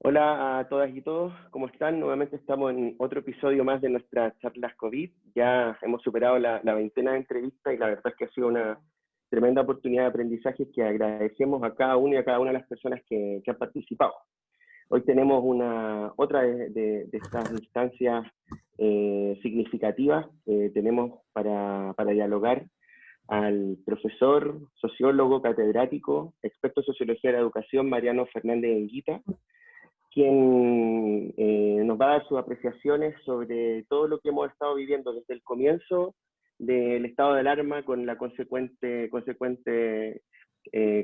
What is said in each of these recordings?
Hola a todas y todos, ¿cómo están? Nuevamente estamos en otro episodio más de nuestras charlas COVID. Ya hemos superado la veintena de entrevistas y la verdad es que ha sido una tremenda oportunidad de aprendizaje que agradecemos a cada uno y a cada una de las personas que han participado. Hoy tenemos otra de estas instancias significativas. Tenemos para dialogar al profesor, sociólogo, catedrático, experto en sociología de la educación, Mariano Fernández Enguita, quien nos va a dar sus apreciaciones sobre todo lo que hemos estado viviendo desde el comienzo del estado de alarma con la consecuente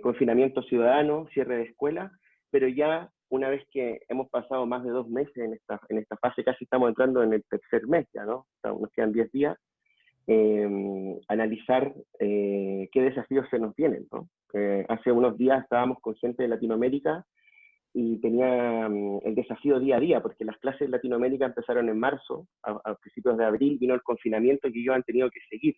confinamiento ciudadano, cierre de escuelas, pero ya una vez que hemos pasado más de 2 meses en esta fase, casi estamos entrando en el tercer mes ya, ¿no? Nos quedan 10 días, analizar qué desafíos se nos vienen, ¿no? Hace unos días estábamos con gente de Latinoamérica y tenía el desafío día a día, porque las clases en Latinoamérica empezaron en marzo, a principios de abril vino el confinamiento y ellos han tenido que seguir.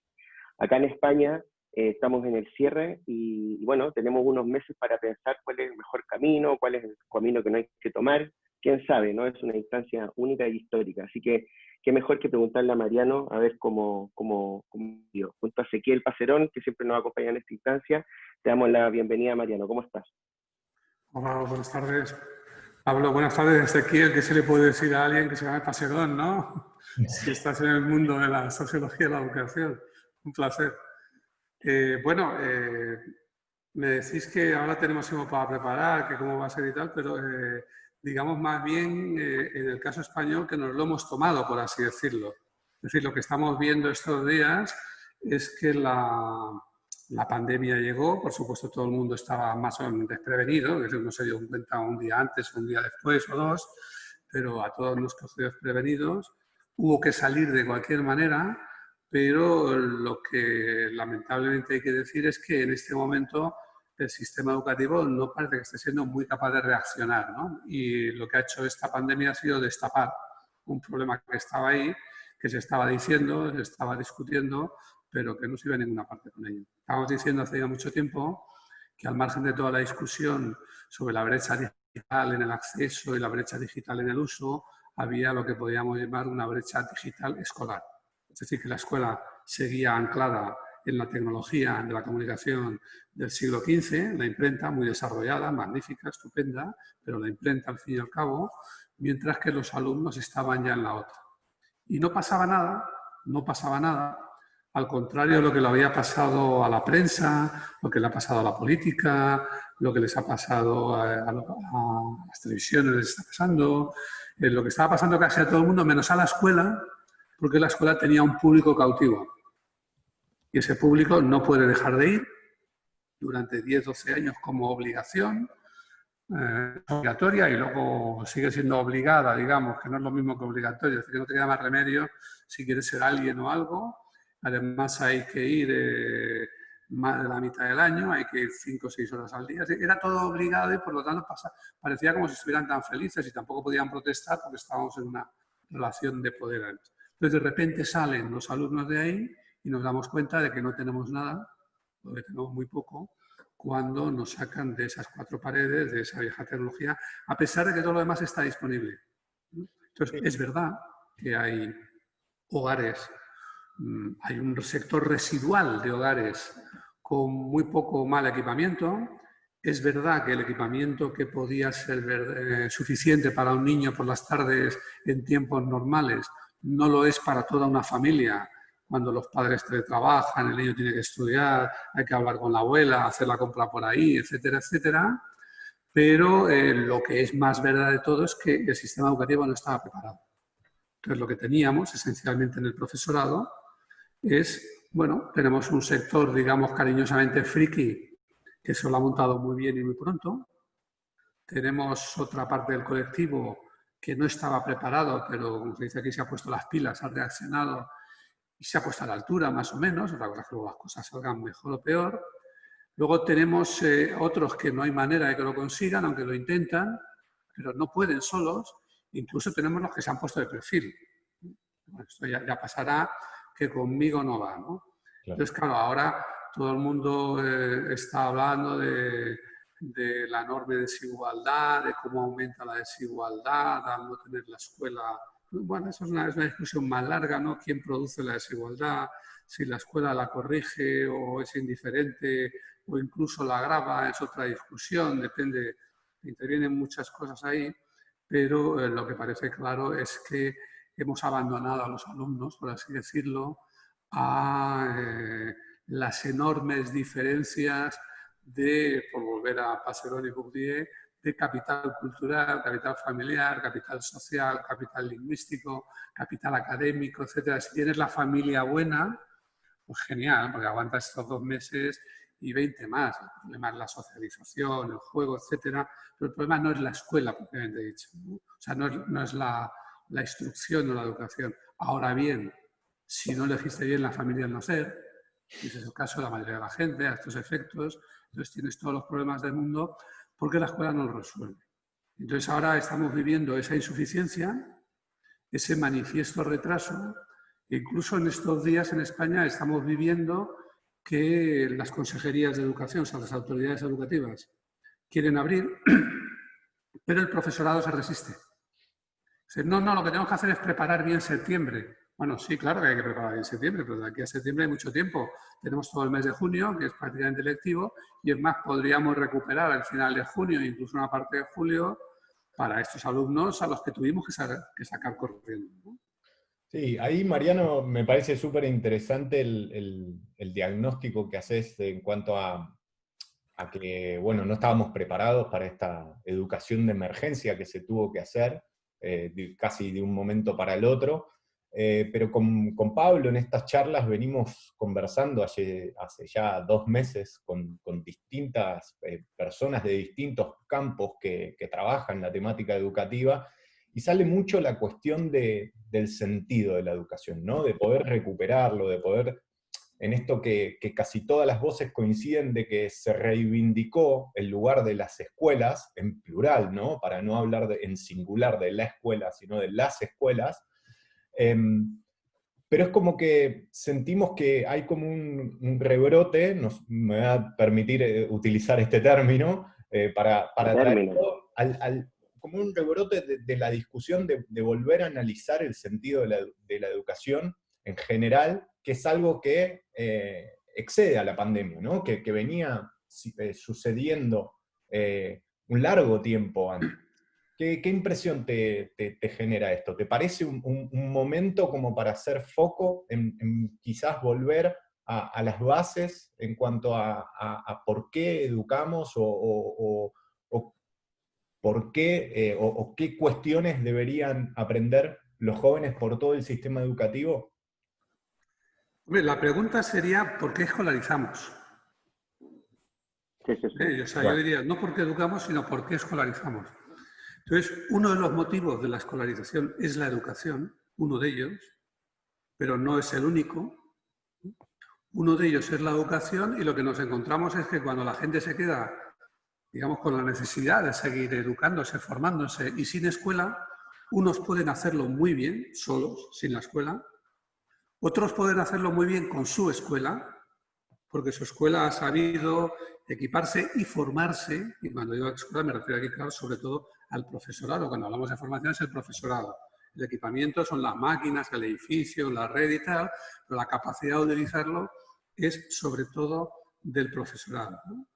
Acá en España estamos en el cierre y bueno, tenemos unos meses para pensar cuál es el mejor camino, cuál es el camino que no hay que tomar, quién sabe, ¿no? Es una instancia única y histórica, así que qué mejor que preguntarle a Mariano a ver cómo yo. Junto a Ezequiel Pacerón, que siempre nos acompaña en esta instancia, te damos la bienvenida, Mariano, ¿cómo estás? Hola, buenas tardes. Pablo, buenas tardes. Ezequiel, ¿qué se le puede decir a alguien que se llame Paserón, no? Si estás en el mundo de la sociología y la educación. Un placer. Me decís que ahora tenemos tiempo para preparar, que cómo va a ser y tal, pero digamos más bien en el caso español que nos lo hemos tomado, por así decirlo. Es decir, lo que estamos viendo estos días es que la pandemia llegó, por supuesto todo el mundo estaba más o menos desprevenido, es decir, no se dio cuenta un día antes, un día después o dos, pero a todos nos cogió desprevenidos. Hubo que salir de cualquier manera, pero lo que lamentablemente hay que decir es que en este momento el sistema educativo no parece que esté siendo muy capaz de reaccionar, ¿no? Y lo que ha hecho esta pandemia ha sido destapar un problema que estaba ahí, que se estaba diciendo, se estaba discutiendo, pero que no se iba a ninguna parte con ello. Estábamos diciendo hace ya mucho tiempo que al margen de toda la discusión sobre la brecha digital en el acceso y la brecha digital en el uso, había lo que podíamos llamar una brecha digital escolar. Es decir, que la escuela seguía anclada en la tecnología de la comunicación del siglo XV, la imprenta muy desarrollada, magnífica, estupenda, pero la imprenta al fin y al cabo, mientras que los alumnos estaban ya en la otra. Y no pasaba nada, no pasaba nada, al contrario de lo que le había pasado a la prensa, lo que le ha pasado a la política, lo que les ha pasado a las televisiones, les está pasando, lo que estaba pasando casi a todo el mundo, menos a la escuela, porque la escuela tenía un público cautivo. Y ese público no puede dejar de ir durante 10, 12 años como obligación, obligatoria y luego sigue siendo obligada, digamos, que no es lo mismo que obligatorio, es decir, que no te queda más remedio si quieres ser alguien o algo. Además hay que ir más de la mitad del año, hay que ir 5 o 6 horas al día. Era todo obligado y por lo tanto parecía como si estuvieran tan felices y tampoco podían protestar porque estábamos en una relación de poder. Entonces de repente salen los alumnos de ahí y nos damos cuenta de que no tenemos nada, o que tenemos muy poco, cuando nos sacan de esas 4 paredes, de esa vieja tecnología, a pesar de que todo lo demás está disponible. Entonces, es verdad que hay hogares, hay un sector residual de hogares con muy poco mal equipamiento. Es verdad que el equipamiento que podía ser suficiente para un niño por las tardes en tiempos normales no lo es para toda una familia. Cuando los padres teletrabajan, el niño tiene que estudiar, hay que hablar con la abuela, hacer la compra por ahí, etcétera, etcétera. Pero lo que es más verdad de todo es que el sistema educativo no estaba preparado. Entonces, lo que teníamos esencialmente en el profesorado es, bueno, tenemos un sector, digamos, cariñosamente friki, que se lo ha montado muy bien y muy pronto. Tenemos otra parte del colectivo que no estaba preparado, pero como se dice aquí, se ha puesto las pilas, ha reaccionado y se ha puesto a la altura, más o menos. Otra cosa es que luego las cosas salgan mejor o peor. Luego tenemos otros que no hay manera de que lo consigan, aunque lo intentan, pero no pueden solos. Incluso tenemos los que se han puesto de perfil. Bueno, esto ya pasará, que conmigo no va, ¿no? Claro. Entonces, claro, ahora todo el mundo está hablando de de la enorme desigualdad, de cómo aumenta la desigualdad al no tener la escuela. Bueno, eso es una discusión más larga, ¿no? ¿Quién produce la desigualdad? Si la escuela la corrige o es indiferente o incluso la agrava, es otra discusión, depende, intervienen muchas cosas ahí, pero lo que parece claro es que hemos abandonado a los alumnos, por así decirlo, a las enormes diferencias de, por volver a Passerone y Bourdieu, de capital cultural, capital familiar, capital social, capital lingüístico, capital académico, etc. Si tienes la familia buena, pues genial, porque aguantas estos 2 meses y 20 más. El problema es la socialización, el juego, etc. Pero el problema no es la escuela, propiamente dicho, ¿no? O sea, no es la instrucción o la educación. Ahora bien, si no elegiste bien la familia al nacer, y ese es el caso de la mayoría de la gente, a estos efectos, entonces tienes todos los problemas del mundo porque la escuela no lo resuelve. Entonces ahora estamos viviendo esa insuficiencia, ese manifiesto retraso, e incluso en estos días en España estamos viviendo que las consejerías de educación, o sea, las autoridades educativas, quieren abrir, pero el profesorado se resiste. Dice, no, lo que tenemos que hacer es preparar bien septiembre. Bueno, sí, claro que hay que preparar bien septiembre, pero de aquí a septiembre hay mucho tiempo. Tenemos todo el mes de junio, que es prácticamente lectivo, y es más, podríamos recuperar al final de junio, incluso una parte de julio, para estos alumnos a los que tuvimos que sacar corriendo, ¿no? Sí, ahí, Mariano, me parece súper interesante el diagnóstico que haces en cuanto a que, bueno, no estábamos preparados para esta educación de emergencia que se tuvo que hacer, casi de un momento para el otro. Pero con Pablo en estas charlas venimos conversando hace ya 2 meses con distintas personas de distintos campos que trabajan la temática educativa, y sale mucho la cuestión del sentido de la educación, ¿no? De poder recuperarlo, de poder, en esto que casi todas las voces coinciden, de que se reivindicó el lugar de las escuelas, en plural, ¿no? Para no hablar en singular de la escuela, sino de las escuelas. Pero es como que sentimos que hay como un rebrote, me va a permitir utilizar este término, para traerlo como un rebrote de la discusión de volver a analizar el sentido de la educación en general, que es algo que excede a la pandemia, ¿no? Que venía sucediendo un largo tiempo antes. ¿Qué impresión te genera esto? ¿Te parece un momento como para hacer foco en quizás volver a las bases en cuanto a por qué educamos o por qué o qué cuestiones deberían aprender los jóvenes por todo el sistema educativo? Hombre, la pregunta sería, ¿por qué escolarizamos? Sí, sí, sí. O sea, yo diría, no por qué educamos, sino por qué escolarizamos. Entonces, uno de los motivos de la escolarización es la educación, uno de ellos, pero no es el único. Uno de ellos es la educación, y lo que nos encontramos es que cuando la gente se queda, digamos, con la necesidad de seguir educándose, formándose y sin escuela, unos pueden hacerlo muy bien, solos, sin la escuela. Otros pueden hacerlo muy bien con su escuela, porque su escuela ha sabido equiparse y formarse, y cuando digo escuela me refiero aquí, claro, sobre todo al profesorado. Cuando hablamos de formación es el profesorado. El equipamiento son las máquinas, el edificio, la red y tal, pero la capacidad de utilizarlo es sobre todo del profesorado, ¿no?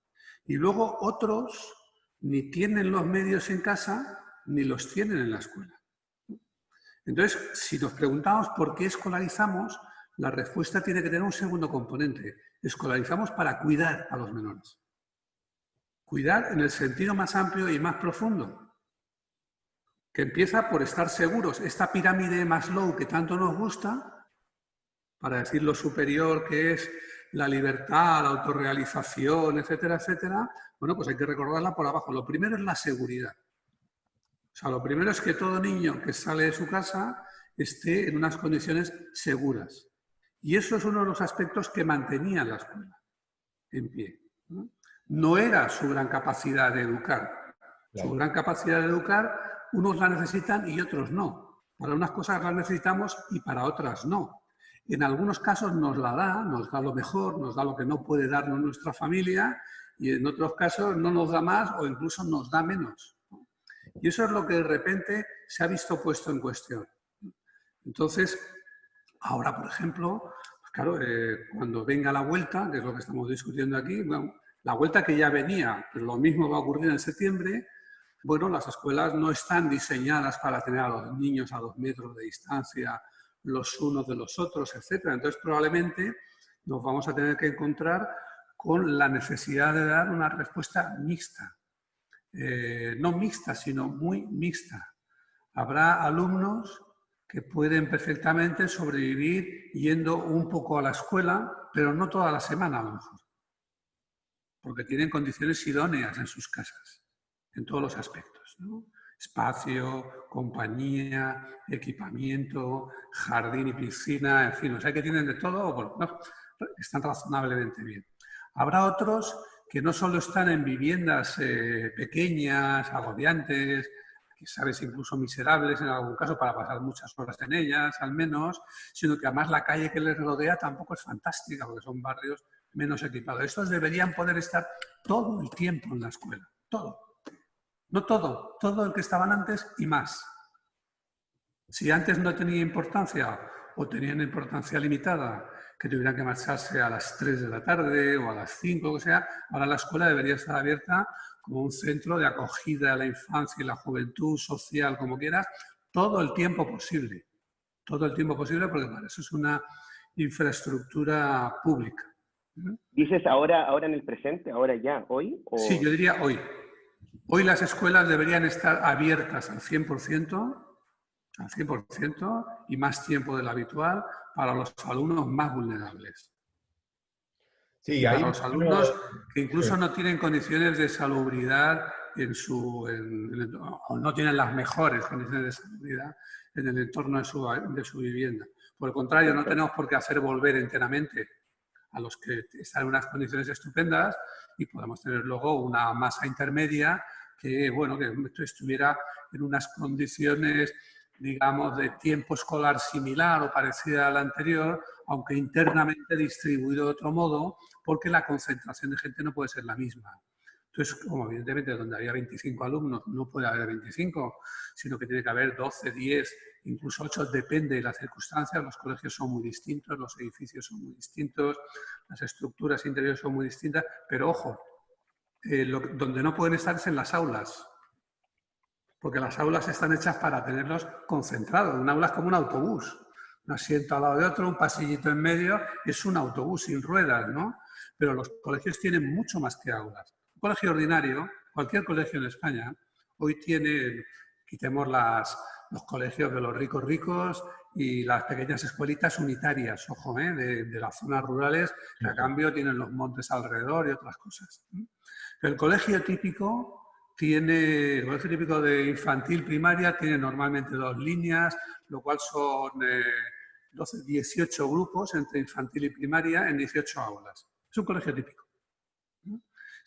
Y luego otros ni tienen los medios en casa ni los tienen en la escuela. Entonces, si nos preguntamos por qué escolarizamos, la respuesta tiene que tener un segundo componente. Escolarizamos para cuidar a los menores. Cuidar en el sentido más amplio y más profundo, que empieza por estar seguros. Esta pirámide de Maslow que tanto nos gusta, para decir lo superior que es la libertad, la autorrealización, etcétera, etcétera, bueno, pues hay que recordarla por abajo. Lo primero es la seguridad. O sea, lo primero es que todo niño que sale de su casa esté en unas condiciones seguras. Y eso es uno de los aspectos que mantenía la escuela en pie, ¿no? No era su gran capacidad de educar. Su gran capacidad de educar, unos la necesitan y otros no. Para unas cosas las necesitamos y para otras no. En algunos casos nos da lo mejor, nos da lo que no puede darnos nuestra familia, y en otros casos no nos da más o incluso nos da menos, ¿no? Y eso es lo que de repente se ha visto puesto en cuestión. Entonces, ahora, por ejemplo, pues claro, cuando venga la vuelta, que es lo que estamos discutiendo aquí, bueno, la vuelta que ya venía, pero lo mismo va a ocurrir en septiembre. Bueno, las escuelas no están diseñadas para tener a los niños a 2 metros de distancia los unos de los otros, etc. Entonces, probablemente nos vamos a tener que encontrar con la necesidad de dar una respuesta mixta. No mixta, sino muy mixta. Habrá alumnos que pueden perfectamente sobrevivir yendo un poco a la escuela, pero no toda la semana a lo mejor, porque tienen condiciones idóneas en sus casas, en todos los aspectos, ¿no? Espacio, compañía, equipamiento, jardín y piscina, en fin, o sea que tienen de todo, bueno, no, están razonablemente bien. Habrá otros que no solo están en viviendas pequeñas, agobiantes, quizás incluso miserables en algún caso para pasar muchas horas en ellas, al menos, sino que además la calle que les rodea tampoco es fantástica, porque son barrios menos equipados. Estos deberían poder estar todo el tiempo en la escuela, todo. No todo, todo el que estaban antes y más. Si antes no tenía importancia o tenían importancia limitada, que tuvieran que marcharse a las 3 de la tarde o a las 5, o que sea, ahora la escuela debería estar abierta como un centro de acogida a la infancia y la juventud social, como quieras, todo el tiempo posible. Todo el tiempo posible, porque para eso es una infraestructura pública. ¿Dices ahora en el presente, ahora ya, hoy? ¿O? Sí, yo diría hoy. Hoy las escuelas deberían estar abiertas al 100%, y más tiempo del habitual para los alumnos más vulnerables. Sí, Y ahí para los alumnos que incluso no tienen condiciones de salubridad o no tienen las mejores condiciones de salubridad en el entorno de su vivienda. Por el contrario, no tenemos por qué hacer volver enteramente a los que están en unas condiciones estupendas y podemos tener luego una masa intermedia que, bueno, que estuviera en unas condiciones, digamos, de tiempo escolar similar o parecida a la anterior, aunque internamente distribuido de otro modo, porque la concentración de gente no puede ser la misma. Entonces, como evidentemente donde había 25 alumnos no puede haber 25, sino que tiene que haber 12, 10, incluso 8, depende de las circunstancias. Los colegios son muy distintos, los edificios son muy distintos, las estructuras interiores son muy distintas, pero ojo, donde no pueden estar es en las aulas, porque las aulas están hechas para tenerlos concentrados. Un aula es como un autobús, un asiento al lado de otro, un pasillito en medio, es un autobús sin ruedas, ¿no? Pero los colegios tienen mucho más que aulas. Un colegio ordinario, cualquier colegio en España, hoy tiene, quitemos los colegios de los ricos y las pequeñas escuelitas unitarias, ojo, de las zonas rurales, que a cambio tienen los montes alrededor y otras cosas. Pero el colegio típico de infantil primaria tiene normalmente 2 líneas, lo cual son 18 grupos entre infantil y primaria en 18 aulas. Es un colegio típico.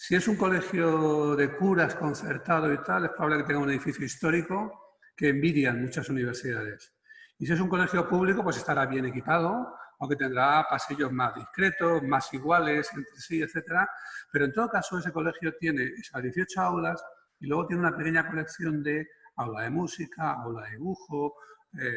Si es un colegio de curas concertado y tal, es probable que tenga un edificio histórico que envidian muchas universidades. Y si es un colegio público, pues estará bien equipado, aunque tendrá pasillos más discretos, más iguales entre sí, etc. Pero en todo caso, ese colegio tiene esas 18 aulas y luego tiene una pequeña colección de aula de música, aula de dibujo,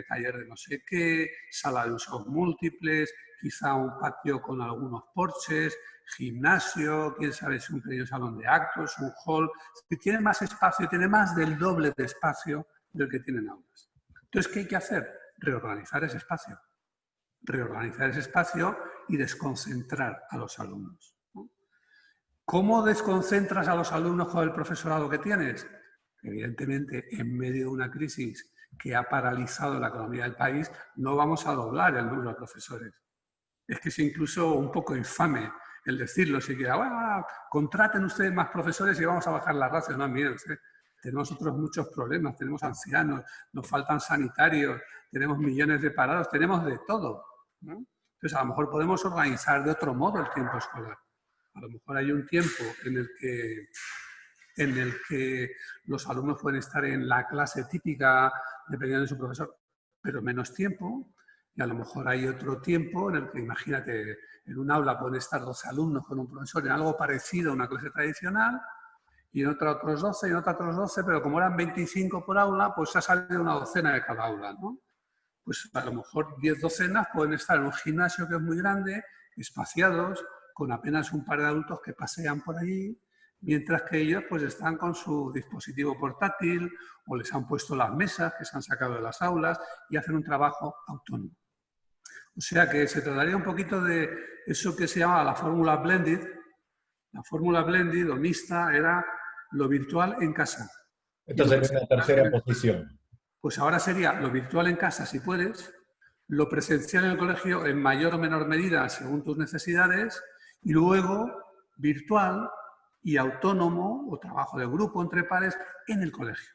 taller de no sé qué, sala de usos múltiples, quizá un patio con algunos porches, gimnasio, quién sabe si un pequeño salón de actos, un hall, que tiene más espacio, tiene más del doble de espacio del que tienen aulas. Entonces, ¿qué hay que hacer? Reorganizar ese espacio. Reorganizar ese espacio y desconcentrar a los alumnos. ¿Cómo desconcentras a los alumnos con el profesorado que tienes? Evidentemente, en medio de una crisis que ha paralizado la economía del país, no vamos a doblar el número de profesores. Es que es incluso un poco infame el decirlo, si que contraten ustedes más profesores y vamos a bajar la ratio. No, miren, tenemos otros muchos problemas, tenemos ancianos, nos faltan sanitarios, tenemos millones de parados, tenemos de todo, ¿no? Entonces, a lo mejor podemos organizar de otro modo el tiempo escolar. A lo mejor hay un tiempo en el que los alumnos pueden estar en la clase típica, dependiendo de su profesor, pero menos tiempo. Y a lo mejor hay otro tiempo en el que, imagínate, en un aula pueden estar 12 alumnos con un profesor en algo parecido a una clase tradicional, y en otra otros 12, y en otra otros 12, pero como eran 25 por aula, pues ha salido una docena de cada aula, ¿no? Pues a lo mejor 10 docenas pueden estar en un gimnasio que es muy grande, espaciados, con apenas un par de adultos que pasean por allí, mientras que ellos pues están con su dispositivo portátil o les han puesto las mesas que se han sacado de las aulas y hacen un trabajo autónomo. O sea que se trataría un poquito de eso que se llama la fórmula blended. La fórmula blended o mixta era lo virtual en casa. Entonces es una tercera posición. Pues ahora sería lo virtual en casa si puedes, lo presencial en el colegio en mayor o menor medida según tus necesidades, y luego virtual y autónomo o trabajo de grupo entre pares en el colegio.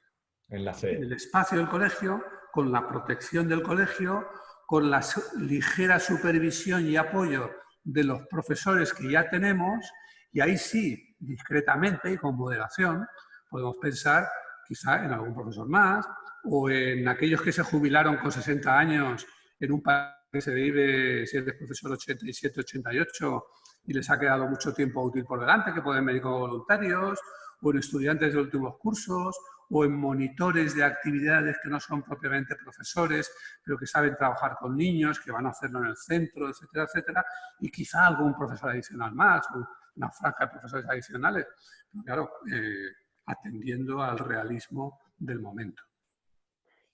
En la sede. En el espacio del colegio, con la protección del colegio, con la ligera supervisión y apoyo de los profesores que ya tenemos, y ahí sí, discretamente y con moderación, podemos pensar quizá en algún profesor más, o en aquellos que se jubilaron con 60 años en un país que se vive, si eres profesor 87, 88, y les ha quedado mucho tiempo útil por delante, que pueden venir como voluntarios, o en estudiantes de últimos cursos, o en monitores de actividades que no son propiamente profesores, pero que saben trabajar con niños, que van a hacerlo en el centro, etcétera, etcétera, y quizá algún profesor adicional más, o una franja de profesores adicionales, pero claro, atendiendo al realismo del momento.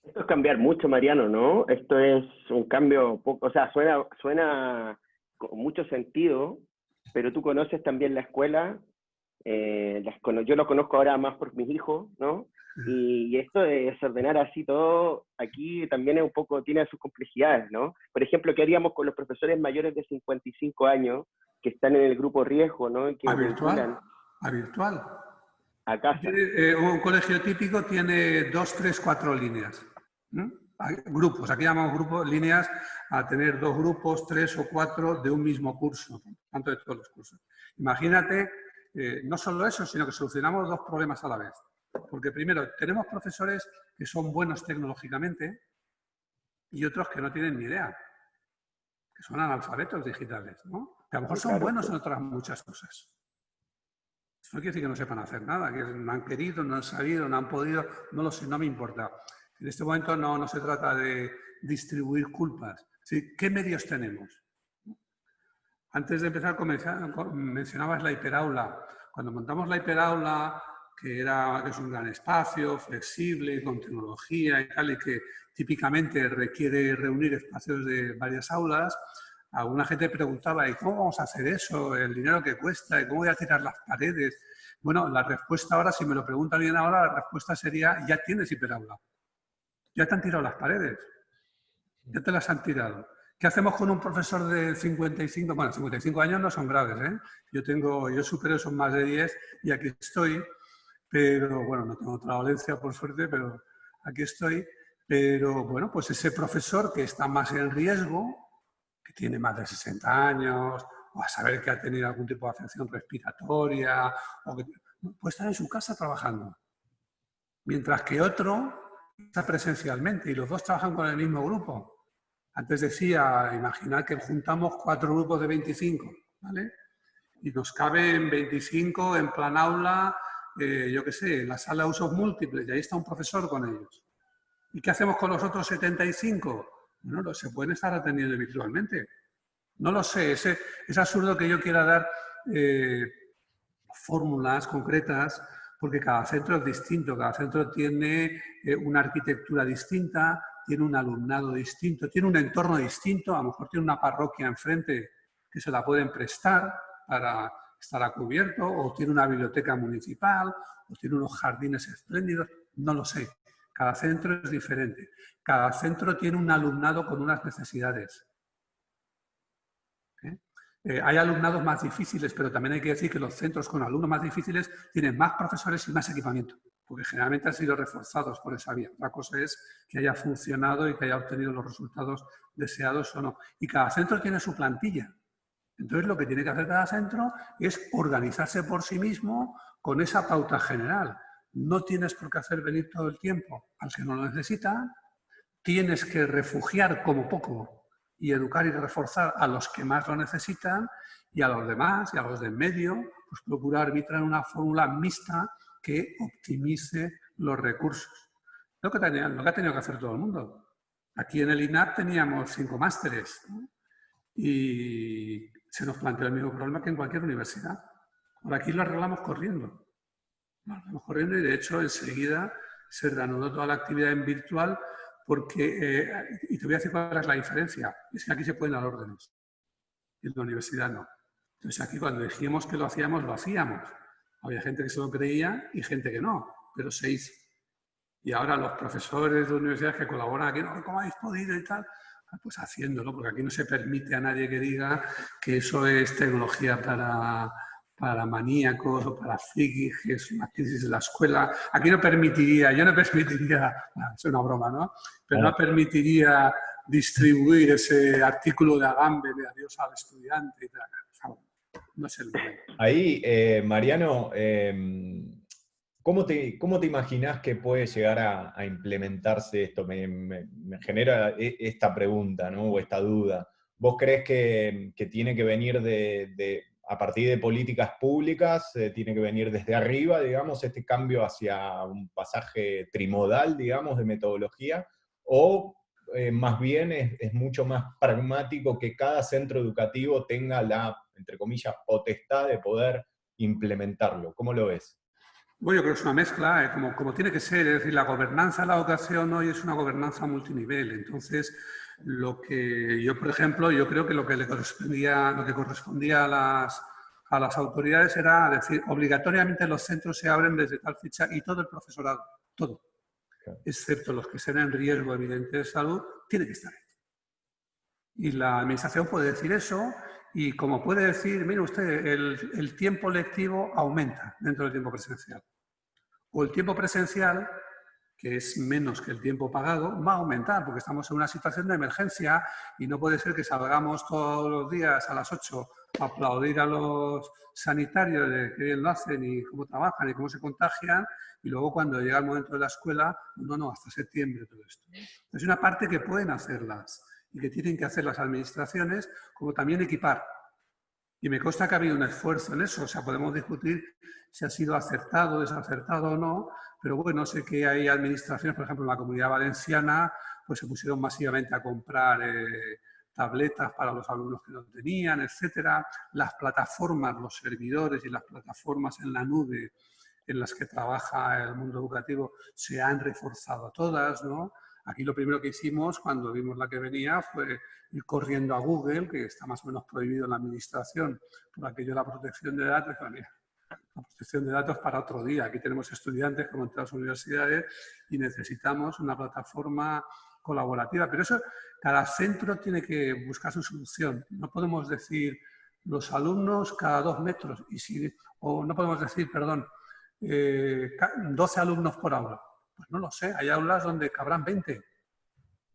Esto es cambiar mucho, Mariano, ¿no? Esto es un cambio, o sea, suena con mucho sentido, pero tú conoces también la escuela, yo lo conozco ahora más por mis hijos, ¿no? Y esto de desordenar así todo, aquí también es un poco, tiene sus complejidades, ¿no? Por ejemplo, ¿qué haríamos con los profesores mayores de 55 años que están en el grupo riesgo, ¿no? Que ¿A virtual? ¿A virtual? A casa. Un colegio típico tiene 2, 3, 4 líneas. ¿No? Grupos, aquí llamamos grupos, líneas a tener 2 grupos, 3 o 4 de un mismo curso, tanto de todos los cursos. Imagínate, no solo eso, sino que solucionamos 2 problemas a la vez. Porque primero, tenemos profesores que son buenos tecnológicamente y otros que no tienen ni idea, que son analfabetos digitales, ¿no? Que a lo mejor son buenos en otras muchas cosas. Eso no quiere decir que no sepan hacer nada, que no han querido, no han sabido, no han podido, no lo sé, no me importa. En este momento no se trata de distribuir culpas. ¿Sí? ¿Qué medios tenemos? Antes de empezar, mencionabas la hiperaula. Cuando montamos la hiperaula, que es un gran espacio, flexible, con tecnología y tal, y que típicamente requiere reunir espacios de varias aulas, alguna gente preguntaba, ¿y cómo vamos a hacer eso? ¿El dinero que cuesta? ¿Y cómo voy a tirar las paredes? Bueno, la respuesta ahora, si me lo pregunta alguien ahora, la respuesta sería, ya tienes hiperaula. Ya te han tirado las paredes. Ya te las han tirado. ¿Qué hacemos con un profesor de 55? Bueno, 55 años no son graves, ¿eh? Yo supero esos más de 10 y aquí estoy, pero bueno, no tengo otra dolencia por suerte, pero aquí estoy. Pero bueno, pues ese profesor que está más en riesgo, que tiene más de 60 años, o a saber que ha tenido algún tipo de afección respiratoria, o que puede estar en su casa trabajando. Mientras que otro está presencialmente y los dos trabajan con el mismo grupo. Antes decía, imaginar que juntamos 4 grupos de 25, ¿vale? Y nos caben 25 en plan aula, yo qué sé, en la sala de usos múltiples, y ahí está un profesor con ellos. ¿Y qué hacemos con los otros 75? Bueno, se pueden estar atendiendo virtualmente. No lo sé, es absurdo que yo quiera dar fórmulas concretas, porque cada centro es distinto, cada centro tiene una arquitectura distinta, tiene un alumnado distinto, tiene un entorno distinto, a lo mejor tiene una parroquia enfrente que se la pueden prestar para estar a cubierto, o tiene una biblioteca municipal, o tiene unos jardines espléndidos, no lo sé. Cada centro es diferente. Cada centro tiene un alumnado con unas necesidades. Hay alumnados más difíciles, pero también hay que decir que los centros con alumnos más difíciles tienen más profesores y más equipamiento, porque generalmente han sido reforzados por esa vía. Otra cosa es que haya funcionado y que haya obtenido los resultados deseados o no. Y cada centro tiene su plantilla. Entonces, lo que tiene que hacer cada centro es organizarse por sí mismo con esa pauta general. No tienes por qué hacer venir todo el tiempo al que no lo necesita, tienes que refugiar como poco y educar y reforzar a los que más lo necesitan, y a los demás, y a los de en medio, pues procurar arbitrar una fórmula mixta que optimice los recursos. Lo que ha tenido que hacer todo el mundo. Aquí en el INAP teníamos 5 másteres, ¿no? Y se nos planteó el mismo problema que en cualquier universidad. Por aquí lo arreglamos corriendo. Lo arreglamos corriendo y de hecho enseguida se reanudó toda la actividad en virtual porque, y te voy a decir cuál es la diferencia, es que aquí se pueden dar órdenes y en la universidad no. Entonces aquí cuando dijimos que lo hacíamos, lo hacíamos. Había gente que se lo creía y gente que no, pero se hizo. Y ahora los profesores de universidades que colaboran aquí, no, ¿cómo habéis podido y tal? Pues haciéndolo, porque aquí no se permite a nadie que diga que eso es tecnología para maníacos o para frikis, que es una crisis de la escuela. Aquí no permitiría, yo no permitiría, es una broma, ¿no? Pero no permitiría distribuir ese artículo de Agamben de adiós al estudiante y tal. No es el momento. Ahí, Mariano, ¿cómo te imaginás que puede llegar a implementarse esto? Me genera esta pregunta, ¿no? O esta duda. ¿Vos crees que tiene que venir a partir de políticas públicas, tiene que venir desde arriba, digamos, este cambio hacia un pasaje trimodal, digamos, de metodología? ¿O más bien es mucho más pragmático que cada centro educativo tenga la, entre comillas, potestad de poder implementarlo? ¿Cómo lo ves? Bueno, yo creo que es una mezcla, como tiene que ser. Es decir, la gobernanza de la educación hoy es una gobernanza multinivel. Entonces, lo que yo, por ejemplo, yo creo que lo que correspondía a las autoridades era decir, obligatoriamente los centros se abren desde tal fecha y todo el profesorado, todo, excepto los que estén en riesgo evidente de salud, tiene que estar ahí. Y la administración puede decir eso y como puede decir, mire usted, el tiempo lectivo aumenta dentro del tiempo presencial. O el tiempo presencial, que es menos que el tiempo pagado, va a aumentar porque estamos en una situación de emergencia y no puede ser que salgamos todos los días a las 8 a aplaudir a los sanitarios de qué bien lo hacen y cómo trabajan y cómo se contagian y luego cuando llega el momento de la escuela, no, hasta septiembre todo esto. Es una parte que pueden hacerlas y que tienen que hacer las administraciones, como también equipar. Y me consta que ha habido un esfuerzo en eso, o sea, podemos discutir si ha sido acertado, desacertado o no, pero bueno, sé que hay administraciones, por ejemplo, en la Comunidad Valenciana, pues se pusieron masivamente a comprar tabletas para los alumnos que no tenían, etcétera. Las plataformas, los servidores y las plataformas en la nube en las que trabaja el mundo educativo se han reforzado todas, ¿no? Aquí lo primero que hicimos cuando vimos la que venía fue ir corriendo a Google, que está más o menos prohibido en la administración por aquello de la protección de datos. La protección de datos para otro día. Aquí tenemos estudiantes como en todas las universidades y necesitamos una plataforma colaborativa. Pero eso, cada centro tiene que buscar su solución. No podemos decir los alumnos cada 2 metros o no podemos decir, 12 alumnos por aula. Pues no lo sé, hay aulas donde cabrán 20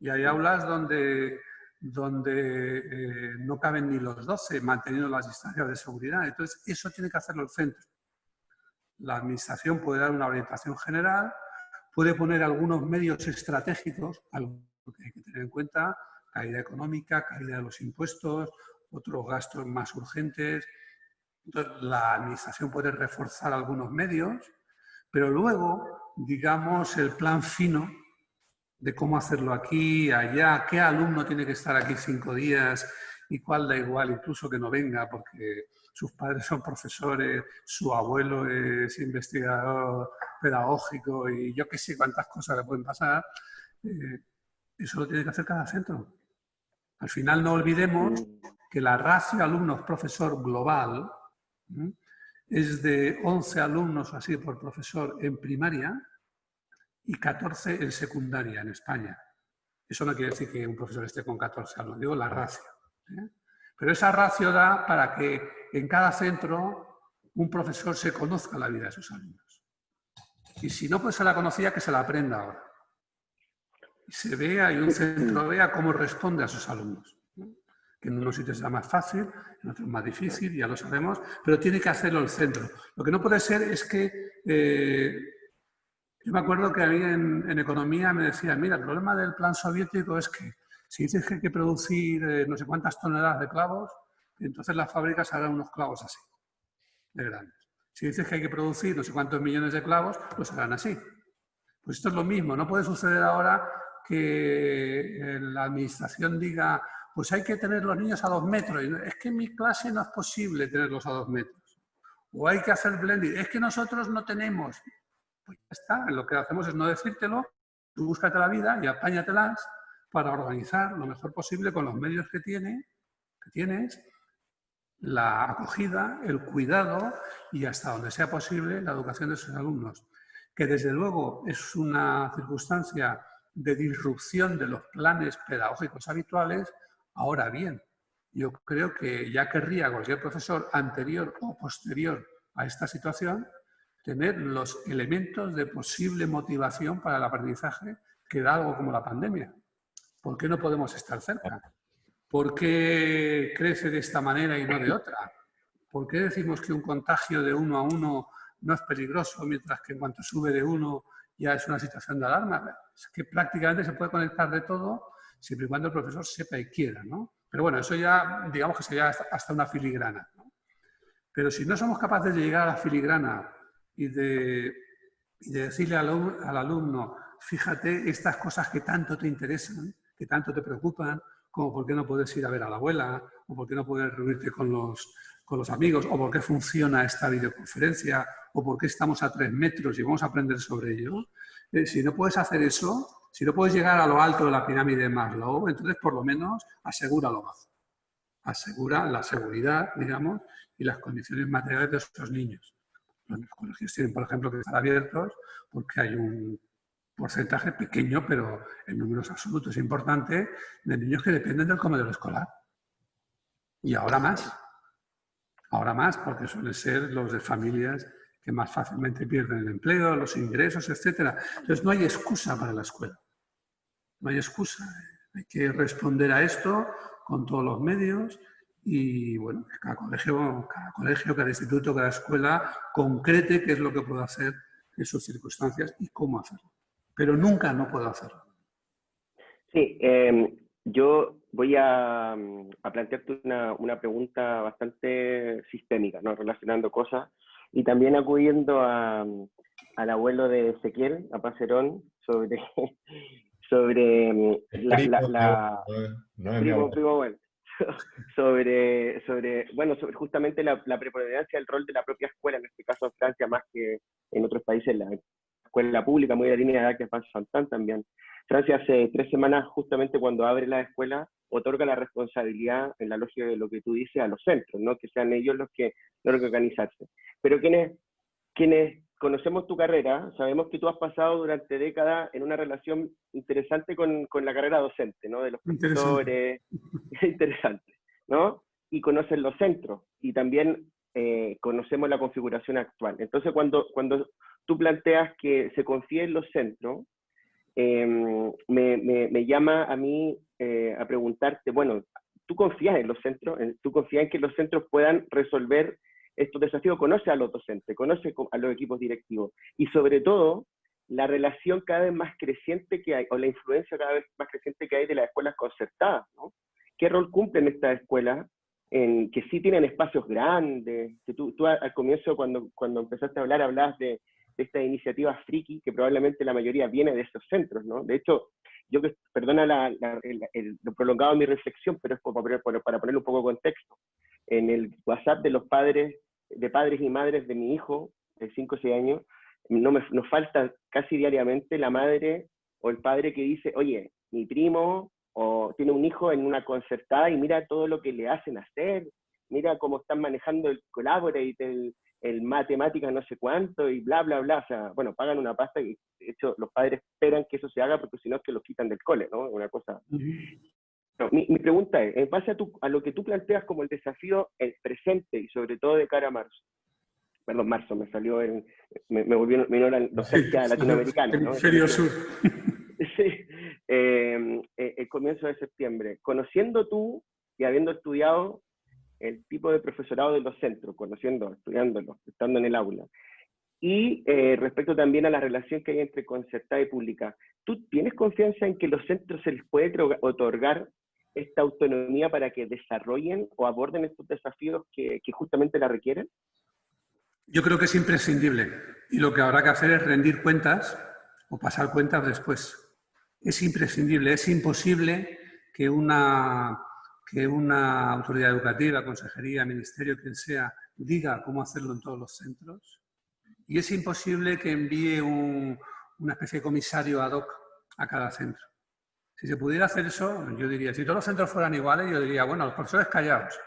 y hay aulas donde no caben ni los 12, manteniendo las distancias de seguridad. Entonces, eso tiene que hacerlo el centro. La administración puede dar una orientación general, puede poner algunos medios estratégicos, algo que hay que tener en cuenta, caída económica, caída de los impuestos, otros gastos más urgentes. Entonces, la administración puede reforzar algunos medios, pero luego, digamos, el plan fino de cómo hacerlo aquí, allá, qué alumno tiene que estar aquí 5 días y cuál da igual, incluso que no venga porque sus padres son profesores, su abuelo es investigador pedagógico y yo qué sé cuántas cosas le pueden pasar, eso lo tiene que hacer cada centro. Al final no olvidemos que la ratio alumnos-profesor global es de 11 alumnos así por profesor en primaria y 14 en secundaria en España. Eso no quiere decir que un profesor esté con 14 alumnos, digo la ratio. Pero esa ratio da para que en cada centro un profesor se conozca la vida de sus alumnos. Y si no, pues se la conocía, que se la aprenda ahora. Y se vea, y un centro vea cómo responde a sus alumnos. Que en unos sitios será más fácil, en otros más difícil, ya lo sabemos, pero tiene que hacerlo el centro. Lo que no puede ser es que... yo me acuerdo que a mí en economía me decían, mira, el problema del plan soviético es que Si dices que hay que producir no sé cuántas toneladas de clavos, entonces las fábricas harán unos clavos así, de grandes. Si dices que hay que producir no sé cuántos millones de clavos, los harán así. Pues esto es lo mismo. No puede suceder ahora que la administración diga, pues hay que tener los niños a 2 metros. Es que en mi clase no es posible tenerlos a 2 metros. O hay que hacer blending. Es que nosotros no tenemos. Pues ya está. Lo que hacemos es no decírtelo. Tú búscate la vida y apáñatelas para organizar lo mejor posible con los medios que tienes, la acogida, el cuidado y hasta donde sea posible la educación de sus alumnos. Que desde luego es una circunstancia de disrupción de los planes pedagógicos habituales. Ahora bien, yo creo que ya querría cualquier profesor anterior o posterior a esta situación tener los elementos de posible motivación para el aprendizaje que da algo como la pandemia. ¿Por qué no podemos estar cerca? ¿Por qué crece de esta manera y no de otra? ¿Por qué decimos que un contagio de 1 a 1 no es peligroso, mientras que en cuanto sube de 1 ya es una situación de alarma? Es que prácticamente se puede conectar de todo siempre y cuando el profesor sepa y quiera, ¿no? Pero bueno, eso ya, digamos que sería hasta una filigrana, ¿no? Pero si no somos capaces de llegar a la filigrana y de decirle al alumno, fíjate estas cosas que tanto te interesan, que tanto te preocupan, como por qué no puedes ir a ver a la abuela, o por qué no puedes reunirte con los amigos, o por qué funciona esta videoconferencia, o por qué estamos a 3 metros y vamos a aprender sobre ello. Si no puedes hacer eso, si no puedes llegar a lo alto de la pirámide de Maslow, entonces por lo menos asegura lo bajo. Asegura la seguridad, digamos, y las condiciones materiales de esos niños. Los colegios tienen, por ejemplo, que estar abiertos porque hay un porcentaje pequeño, pero en números absolutos importante, de niños que dependen del comedor escolar. Y ahora más, porque suelen ser los de familias que más fácilmente pierden el empleo, los ingresos, etc. Entonces no hay excusa para la escuela. No hay excusa. Hay que responder a esto con todos los medios y, bueno, cada colegio, cada instituto, cada escuela concrete qué es lo que puede hacer en sus circunstancias y cómo hacerlo. Pero nunca no puedo hacerlo. Sí, yo voy a plantearte una pregunta bastante sistémica, ¿no? Relacionando cosas y también acudiendo al abuelo de Ezequiel, a Pacerón, sobre sobre justamente la preponderancia del rol de la propia escuela, en este caso en Francia, más que en otros países, la escuela pública, muy de la línea de edad que es Santan también. Francia hace 3 semanas, justamente cuando abre la escuela, otorga la responsabilidad, en la lógica de lo que tú dices, a los centros, ¿no? Que sean ellos los que organizarse. Pero quienes conocemos tu carrera, sabemos que tú has pasado durante décadas en una relación interesante con la carrera docente, ¿no? De los profesores, interesante, ¿no? Y conoces los centros, y también conocemos la configuración actual. Entonces, cuando tú planteas que se confíe en los centros, me llama a mí a preguntarte, bueno, ¿tú confías en los centros? ¿Tú confías en que los centros puedan resolver estos desafíos? Conoce a los docentes, conoce a los equipos directivos, y sobre todo, la relación cada vez más creciente que hay, o la influencia cada vez más creciente que hay de las escuelas concertadas, ¿no? ¿Qué rol cumplen estas escuelas? Que sí tienen espacios grandes, que tú al comienzo, cuando empezaste a hablar, hablabas de esta iniciativa friki, que probablemente la mayoría viene de estos centros, ¿no? De hecho, perdona lo prolongado de mi reflexión, pero es para ponerle un poco de contexto. En el WhatsApp de padres y madres de mi hijo, de 5 o 6 años, nos falta casi diariamente la madre o el padre que dice, oye, mi primo o tiene un hijo en una concertada y mira todo lo que le hacen hacer, mira cómo están manejando el Collaborate, el matemáticas no sé cuánto y bla, bla, bla. O sea, bueno, pagan una pasta y de hecho los padres esperan que eso se haga porque si no es que los quitan del cole, ¿no? Una cosa. No, mi pregunta es, en base a lo que tú planteas como el desafío el presente y sobre todo de cara a marzo, me salió me volvió la nostalgia latinoamericana, ¿no? Hemisferio sur. Sí, el comienzo de septiembre. Conociendo tú y habiendo estudiado el tipo de profesorado de los centros, estudiándolos, estando en el aula, Y respecto también a la relación que hay entre concertada y pública, ¿tú tienes confianza en que los centros se les puede otorgar esta autonomía para que desarrollen o aborden estos desafíos que justamente la requieren? Yo creo que es imprescindible y lo que habrá que hacer es rendir cuentas o pasar cuentas después. Es imprescindible, es imposible que una autoridad educativa, consejería, ministerio, quien sea, diga cómo hacerlo en todos los centros. Y es imposible que envíe una especie de comisario ad hoc a cada centro. Si se pudiera hacer eso, yo diría, si todos los centros fueran iguales, yo diría, bueno, los profesores callados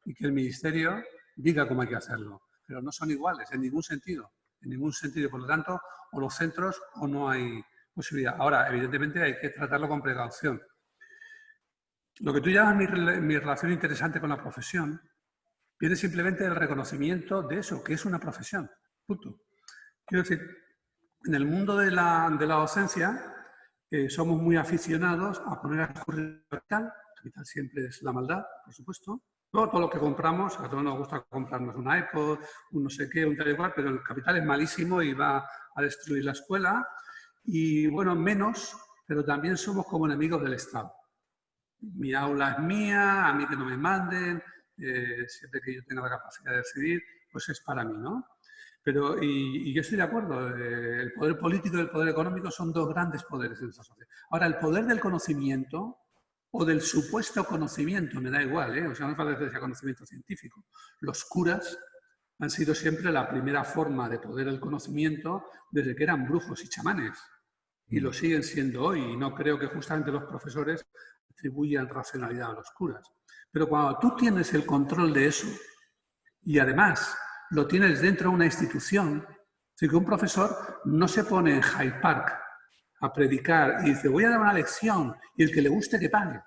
y que el ministerio diga cómo hay que hacerlo. Pero no son iguales en ningún sentido. En ningún sentido. Por lo tanto, o los centros o no hay posibilidad. Ahora, evidentemente, hay que tratarlo con precaución. Lo que tú llamas mi relación interesante con la profesión viene simplemente del reconocimiento de eso, que es una profesión. Punto. Quiero decir, en el mundo de la docencia somos muy aficionados a poner a escurrir capital. Capital siempre es la maldad, por supuesto. Luego, todo lo que compramos, a todos nos gusta comprarnos un iPod, un no sé qué, un tal igual, pero el capital es malísimo y va a destruir la escuela. Y bueno, menos, pero también somos como enemigos del Estado. Mi aula es mía, a mí que no me manden, siempre que yo tenga la capacidad de decidir, pues es para mí, ¿no? Pero, y yo estoy de acuerdo, el poder político y el poder económico son dos grandes poderes en esta sociedad. Ahora, el poder del conocimiento o del supuesto conocimiento, me da igual, o sea, no hace falta que sea conocimiento científico. Los curas han sido siempre la primera forma de poder del conocimiento desde que eran brujos y chamanes. Y lo siguen siendo hoy. Y no creo que justamente los profesores atribuyan racionalidad a los curas. Pero cuando tú tienes el control de eso y además lo tienes dentro de una institución, así que un profesor no se pone en Hyde Park a predicar y dice, voy a dar una lección y el que le guste que pague.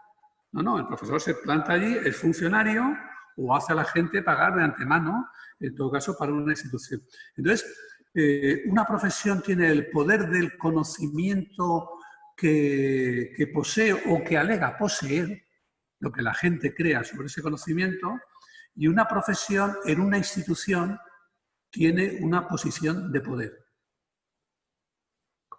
No, no, el profesor se planta allí, es funcionario o hace a la gente pagar de antemano, en todo caso, para una institución. Entonces, una profesión tiene el poder del conocimiento que posee o que alega poseer, lo que la gente crea sobre ese conocimiento, y una profesión en una institución tiene una posición de poder.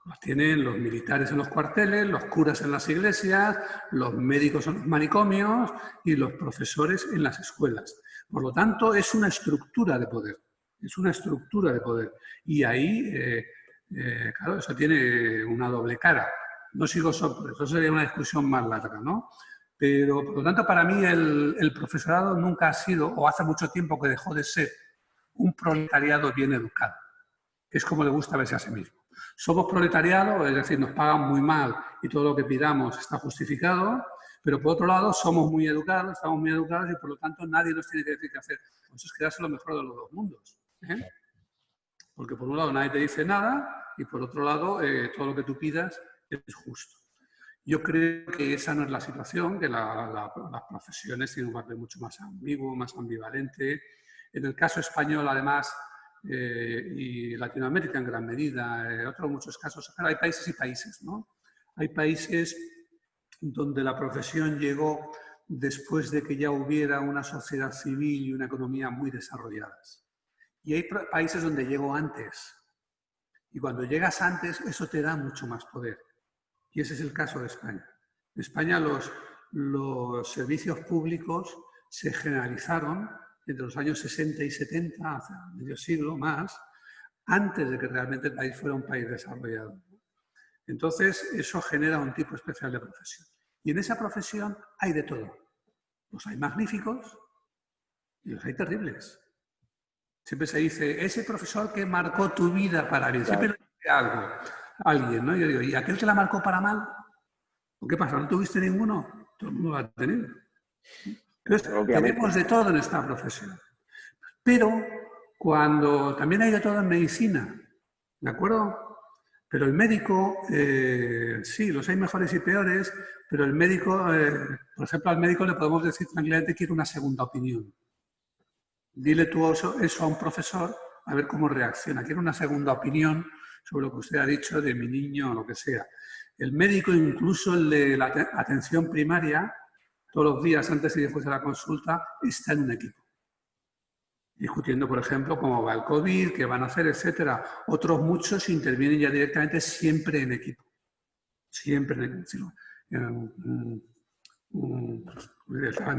Las tienen los militares en los cuarteles, los curas en las iglesias, los médicos en los manicomios y los profesores en las escuelas. Por lo tanto, es una estructura de poder. Es una estructura de poder. Y ahí, claro, eso tiene una doble cara. No sigo sobre eso, sería una discusión más larga, ¿no? Pero, por lo tanto, para mí el profesorado nunca ha sido, o hace mucho tiempo que dejó de ser, un proletariado bien educado, que es como le gusta verse a sí mismo. Somos proletariado, es decir, nos pagan muy mal y todo lo que pidamos está justificado, pero por otro lado somos muy educados, estamos muy educados y por lo tanto nadie nos tiene que decir qué hacer. Eso es quedarse lo mejor de los dos mundos. Porque por un lado nadie te dice nada y por otro lado todo lo que tú pidas es justo. Yo creo que esa no es la situación, que las profesiones tienen un papel mucho más ambiguo, más ambivalente. En el caso español, además, y Latinoamérica en gran medida, otros muchos casos, pero hay países y países, ¿no? Hay países donde la profesión llegó después de que ya hubiera una sociedad civil y una economía muy desarrolladas. Y hay países donde llegó antes. Y cuando llegas antes, eso te da mucho más poder. Y ese es el caso de España. En España los servicios públicos se generalizaron entre los años 60 y 70, hace medio siglo más, antes de que realmente el país fuera un país desarrollado. Entonces, eso genera un tipo especial de profesión. Y en esa profesión hay de todo. Los hay magníficos y los hay terribles. Siempre se dice, ese profesor que marcó tu vida para bien. Siempre le dice algo a alguien, ¿no? Yo digo, ¿y aquel que la marcó para mal? ¿O qué pasa? ¿No tuviste ninguno? Todo el mundo lo ha tenido. Entonces, tenemos de todo en esta profesión. Pero cuando también hay de todo en medicina, ¿de acuerdo? Pero el médico, sí, los hay mejores y peores, pero el médico, por ejemplo, al médico le podemos decir tranquilamente que quiere una segunda opinión. Dile tú eso a un profesor, a ver cómo reacciona. Quiere una segunda opinión sobre lo que usted ha dicho de mi niño o lo que sea. El médico, incluso el de la atención primaria, todos los días antes y después de la consulta, está en un equipo. discutiendo, por ejemplo, cómo va el COVID, qué van a hacer, etcétera. Otros muchos intervienen ya directamente siempre en equipo. Siempre en equipo. En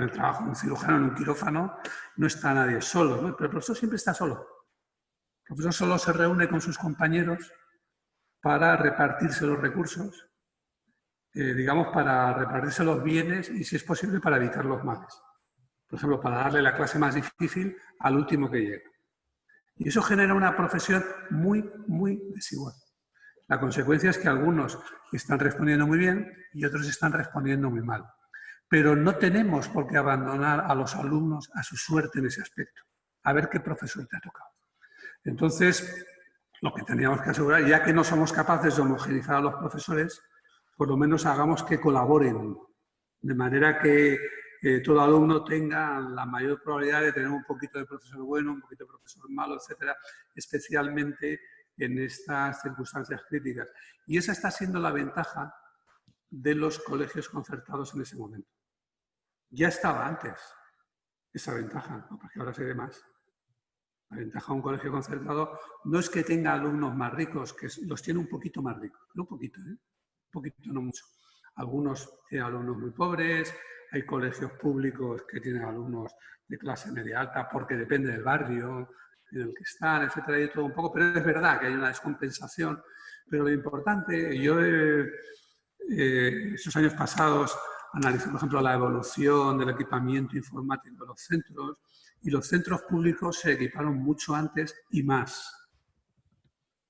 el trabajo de un cirujano en un quirófano no está nadie solo, ¿no? Pero el profesor siempre está solo. El profesor solo se reúne con sus compañeros para repartirse los recursos, digamos, para repartirse los bienes y, si es posible, para evitar los males. Por ejemplo, para darle la clase más difícil al último que llega. Y eso genera una profesión muy, muy desigual. La consecuencia es que algunos están respondiendo muy bien y otros están respondiendo muy mal. Pero no tenemos por qué abandonar a los alumnos a su suerte en ese aspecto. A ver qué profesor te ha tocado. Entonces, lo que teníamos que asegurar, ya que no somos capaces de homogeneizar a los profesores, por lo menos hagamos que colaboren, de manera que todo alumno tenga la mayor probabilidad de tener un poquito de profesor bueno, un poquito de profesor malo, etcétera, especialmente en estas circunstancias críticas. Y esa está siendo la ventaja de los colegios concertados en ese momento. Ya estaba antes esa ventaja, ¿no? Porque ahora se ve más. La ventaja de un colegio concertado no es que tenga alumnos más ricos, que los tiene un poquito más ricos, no un poquito, un poquito, no mucho. Algunos tienen alumnos muy pobres, hay colegios públicos que tienen alumnos de clase media alta porque depende del barrio en el que están, etcétera, y todo un poco, pero es verdad que hay una descompensación. Pero lo importante, yo esos años pasados analicé, por ejemplo, la evolución del equipamiento informático de los centros, y los centros públicos se equiparon mucho antes y más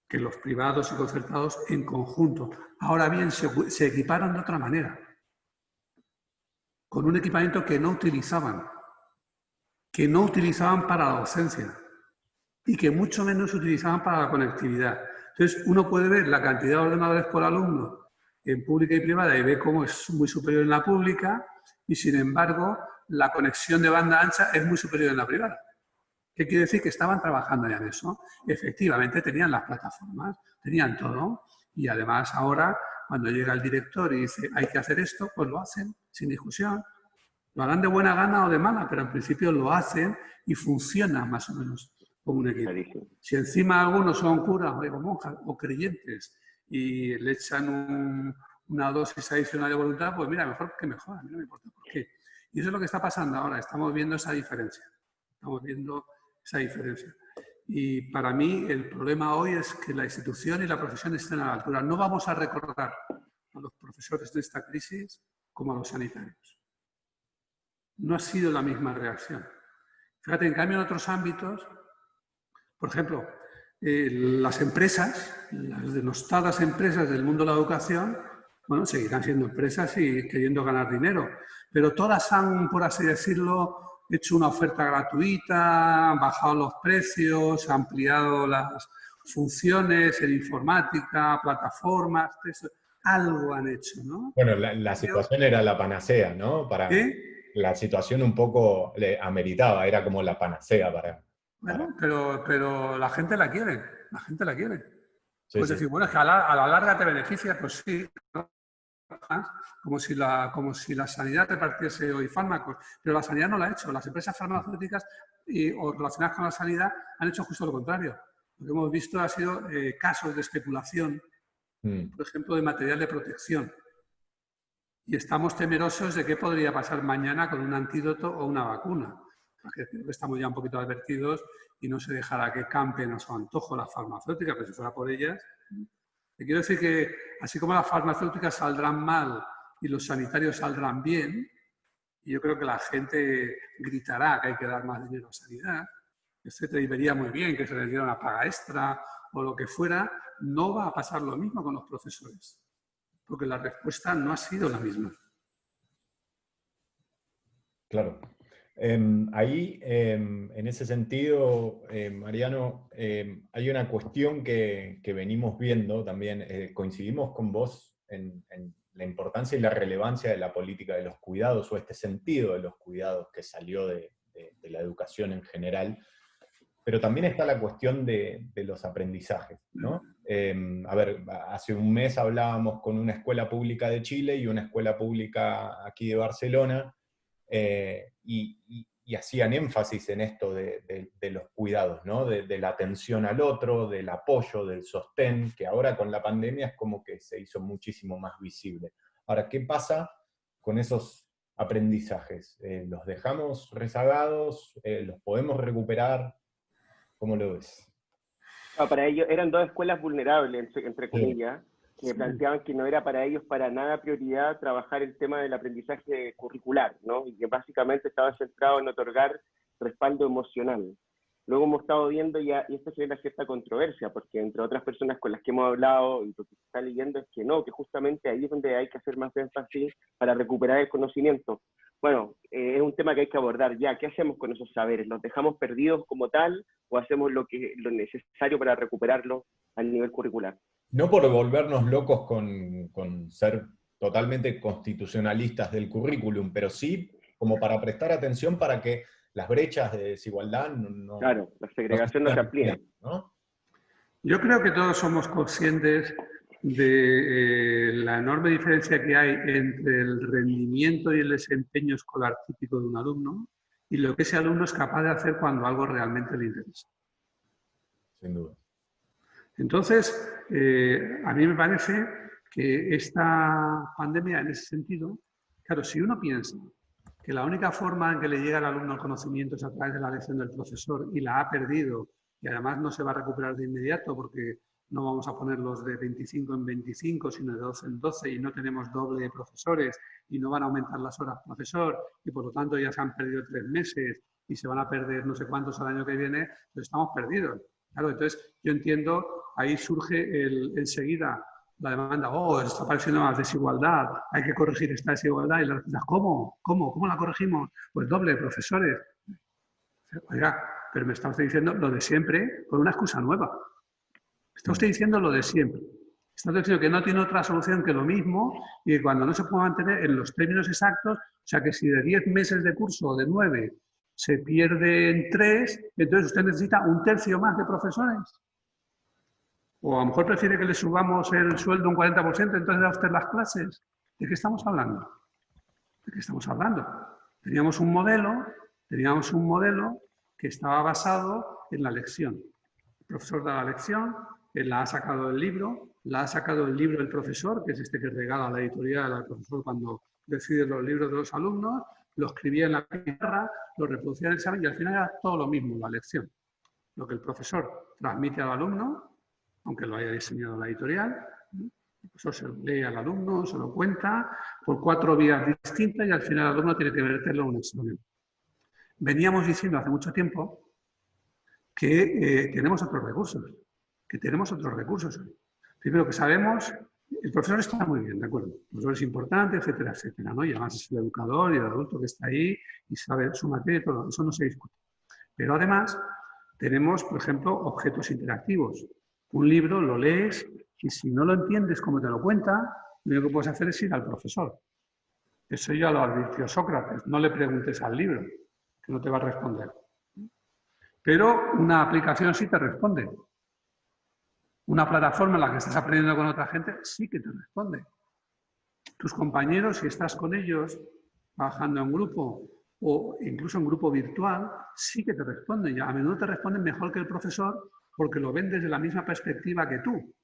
que los privados y concertados en conjunto. Ahora bien, se equiparon de otra manera, con un equipamiento que no utilizaban para la docencia y que mucho menos utilizaban para la conectividad. Entonces, uno puede ver la cantidad de ordenadores por alumno en pública y privada y ve cómo es muy superior en la pública y, sin embargo, la conexión de banda ancha es muy superior en la privada. ¿Qué quiere decir? Que estaban trabajando ya en eso. Efectivamente, tenían las plataformas, tenían todo. Y además ahora, cuando llega el director y dice hay que hacer esto, pues lo hacen sin discusión. Lo harán de buena gana o de mala, pero en principio lo hacen y funciona más o menos como un equipo. Si encima algunos son curas o monjas o creyentes y le echan una dosis adicional de voluntad, pues mira, mejor que mejor, a mí no me importa por qué. Y eso es lo que está pasando ahora, estamos viendo esa diferencia. Estamos viendo esa diferencia. Y para mí el problema hoy es que la institución y la profesión estén a la altura. No vamos a recordar a los profesores de esta crisis como a los sanitarios. No ha sido la misma reacción. Fíjate, en cambio en otros ámbitos, por ejemplo, las empresas, las denostadas empresas del mundo de la educación, bueno, seguirán siendo empresas y queriendo ganar dinero, pero todas han, por así decirlo, hecho una oferta gratuita, han bajado los precios, han ampliado las funciones en informática, plataformas, algo han hecho, ¿no? Bueno, la situación era la panacea, ¿no? La situación un poco le ameritaba, era como la panacea para... Bueno, pero la gente la quiere, la gente la quiere. Sí, Pues sí. decir, bueno, es que a la larga te beneficia, pues sí, ¿no? Como si la sanidad repartiese hoy fármacos, pero la sanidad no lo ha hecho. Las empresas farmacéuticas o relacionadas con la sanidad han hecho justo lo contrario. Lo que hemos visto ha sido casos de especulación, por ejemplo, de material de protección. Y estamos temerosos de qué podría pasar mañana con un antídoto o una vacuna. Porque creo que estamos ya un poquito advertidos y no se dejará que campen a su antojo las farmacéuticas, pero si fuera por ellas. Te quiero decir que así como las farmacéuticas saldrán mal y los sanitarios saldrán bien, y yo creo que la gente gritará que hay que dar más dinero a sanidad, etcétera, y vería muy bien que se les diera una paga extra o lo que fuera, no va a pasar lo mismo con los profesores, porque la respuesta no ha sido la misma. Claro. Ahí, en ese sentido, Mariano, hay una cuestión que venimos viendo también. Coincidimos con vos en la importancia y la relevancia de la política de los cuidados, o este sentido de los cuidados que salió de la educación en general, pero también está la cuestión de los aprendizajes, ¿no? A ver, hace un mes hablábamos con una escuela pública de Chile y una escuela pública aquí de Barcelona, y y hacían énfasis en esto de los cuidados, ¿no? De la atención al otro, del apoyo, del sostén, que ahora con la pandemia es como que se hizo muchísimo más visible. Ahora, ¿qué pasa con esos aprendizajes? ¿Los dejamos rezagados? ¿Los podemos recuperar? ¿Cómo lo ves? No, para ellos eran dos escuelas vulnerables, entre comillas, que Sí. planteaban que no era para ellos para nada prioridad trabajar el tema del aprendizaje curricular, ¿no? Y que básicamente estaba centrado en otorgar respaldo emocional. Luego hemos estado viendo ya, y esto genera cierta controversia, porque entre otras personas con las que hemos hablado y lo que se está leyendo es que no, que justamente ahí es donde hay que hacer más énfasis para recuperar el conocimiento. Bueno, es un tema que hay que abordar ya. ¿Qué hacemos con esos saberes? ¿Los dejamos perdidos como tal o hacemos lo necesario para recuperarlo a nivel curricular? No por volvernos locos con ser totalmente constitucionalistas del currículum, pero sí como para prestar atención para que las brechas de desigualdad Claro, la segregación no se amplía. ¿no? Yo creo que todos somos conscientes de la enorme diferencia que hay entre el rendimiento y el desempeño escolar típico de un alumno y lo que ese alumno es capaz de hacer cuando algo realmente le interesa. Sin duda. Entonces, a mí me parece que esta pandemia, en ese sentido, claro, si uno piensa que la única forma en que le llega al alumno el conocimiento es a través de la lección del profesor y la ha perdido, y además no se va a recuperar de inmediato porque no vamos a ponerlos de 25 en 25, sino de 12 en 12 y no tenemos doble de profesores y no van a aumentar las horas profesor y por lo tanto ya se han perdido 3 meses y se van a perder no sé cuántos al año que viene, pues estamos perdidos. Claro, entonces yo entiendo, ahí surge enseguida la demanda, está apareciendo más desigualdad, hay que corregir esta desigualdad. Y la respuesta, ¿cómo la corregimos? Pues doble de profesores. Oiga, pero me está usted diciendo lo de siempre con una excusa nueva. Está usted diciendo lo de siempre. Está usted diciendo que no tiene otra solución que lo mismo y que cuando no se puede mantener en los términos exactos, o sea que si de 10 meses de curso o de 9 se pierden 3, entonces usted necesita un tercio más de profesores. O a lo mejor prefiere que le subamos el sueldo un 40%, entonces da usted las clases. ¿De qué estamos hablando? ¿De qué estamos hablando? Teníamos un modelo que estaba basado en la lección. El profesor da la lección, él la ha sacado del libro, del profesor, que es este que regala la editorial al profesor cuando decide los libros de los alumnos, lo escribía en la pizarra, lo reproducía en el examen y al final era todo lo mismo, la lección. Lo que el profesor transmite al alumno, aunque lo haya diseñado la editorial, el profesor se lo lee al alumno, se lo cuenta por 4 vías distintas y al final el alumno tiene que verterlo en un examen. Veníamos diciendo hace mucho tiempo que tenemos otros recursos. Primero que sabemos, el profesor está muy bien, ¿de acuerdo? El profesor es importante, etcétera, etcétera, ¿no? Y además es el educador y el adulto que está ahí y sabe su materia y todo, eso no se discute. Pero además tenemos, por ejemplo, objetos interactivos. Un libro lo lees y si no lo entiendes como te lo cuenta, lo único que puedes hacer es ir al profesor. Eso ya lo advirtió Sócrates, no le preguntes al libro, que no te va a responder. Pero una aplicación sí te responde. Una plataforma en la que estás aprendiendo con otra gente sí que te responde. Tus compañeros, si estás con ellos, trabajando en grupo o incluso en grupo virtual, sí que te responden. Y a menudo te responden mejor que el profesor porque lo ven desde la misma perspectiva que tú.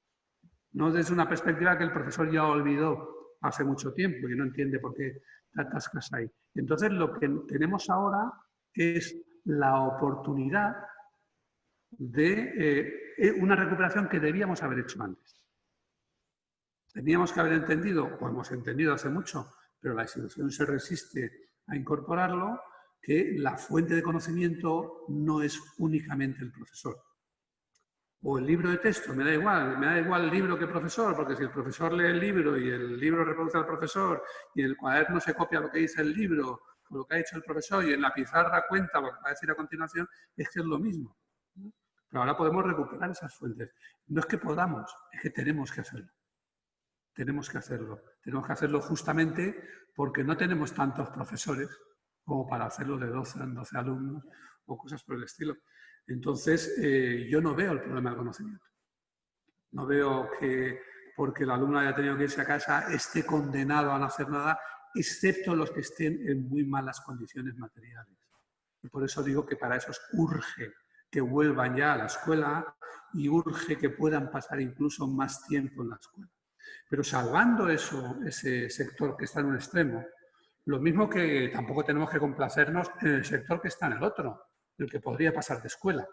No desde una perspectiva que el profesor ya olvidó hace mucho tiempo y no entiende por qué te atascas ahí. Entonces, lo que tenemos ahora es la oportunidad de una recuperación que debíamos haber hecho antes. Teníamos que haber entendido, o hemos entendido hace mucho, pero la institución se resiste a incorporarlo, que la fuente de conocimiento no es únicamente el profesor. O el libro de texto, me da igual el libro que el profesor, porque si el profesor lee el libro y el libro reproduce al profesor y en el cuaderno se copia lo que dice el libro o lo que ha dicho el profesor y en la pizarra cuenta lo que va a decir a continuación, es que es lo mismo. Pero ahora podemos recuperar esas fuentes. No es que podamos, es que tenemos que hacerlo. Tenemos que hacerlo justamente porque no tenemos tantos profesores como para hacerlo de 12 en 12 alumnos o cosas por el estilo. Entonces, yo no veo el problema del conocimiento. No veo que porque el alumno haya tenido que irse a casa esté condenado a no hacer nada, excepto los que estén en muy malas condiciones materiales. Y por eso digo que para eso urge que vuelvan ya a la escuela y urge que puedan pasar incluso más tiempo en la escuela. Pero salvando ese sector que está en un extremo, lo mismo que tampoco tenemos que complacernos en el sector que está en el otro, el que podría pasar de escuela.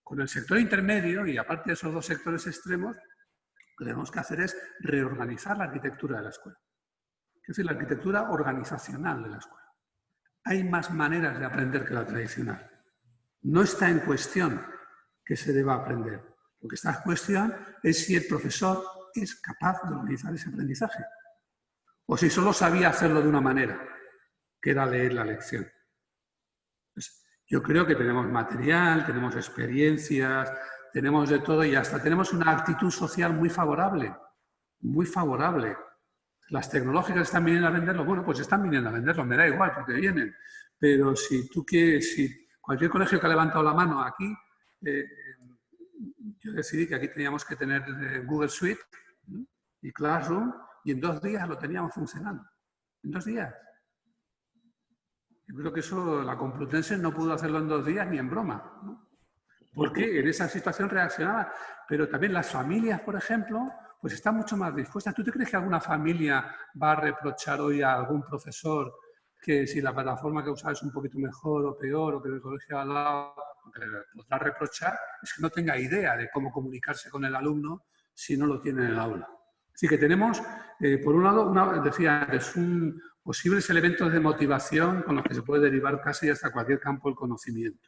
Con el sector intermedio, y aparte de esos dos sectores extremos, lo que tenemos que hacer es reorganizar la arquitectura de la escuela. Es decir, la arquitectura organizacional de la escuela. Hay más maneras de aprender que la tradicional. No está en cuestión que se deba aprender. Lo que está en cuestión es si el profesor es capaz de organizar ese aprendizaje. O si solo sabía hacerlo de una manera, que era leer la lección. Pues yo creo que tenemos material, tenemos experiencias, tenemos de todo y hasta tenemos una actitud social muy favorable. Muy favorable. Las tecnológicas están viniendo a venderlo. Bueno, pues están viniendo a venderlo, me da igual porque vienen. Pero si tú quieres, si cualquier colegio que ha levantado la mano aquí, yo decidí que aquí teníamos que tener Google Suite y Classroom y en 2 días lo teníamos funcionando. En 2 días. Yo creo que eso la Complutense no pudo hacerlo en 2 días ni en broma, ¿no? Porque en esa situación reaccionaba. Pero también las familias, por ejemplo, pues están mucho más dispuestas. ¿Tú te crees que alguna familia va a reprochar hoy a algún profesor que si la plataforma que usa es un poquito mejor o peor, o que el colegio al lado, lo que le podrá reprochar es que no tenga idea de cómo comunicarse con el alumno si no lo tiene en el aula? Así que tenemos, por un lado, decía antes, posibles elementos de motivación con los que se puede derivar casi hasta cualquier campo del conocimiento.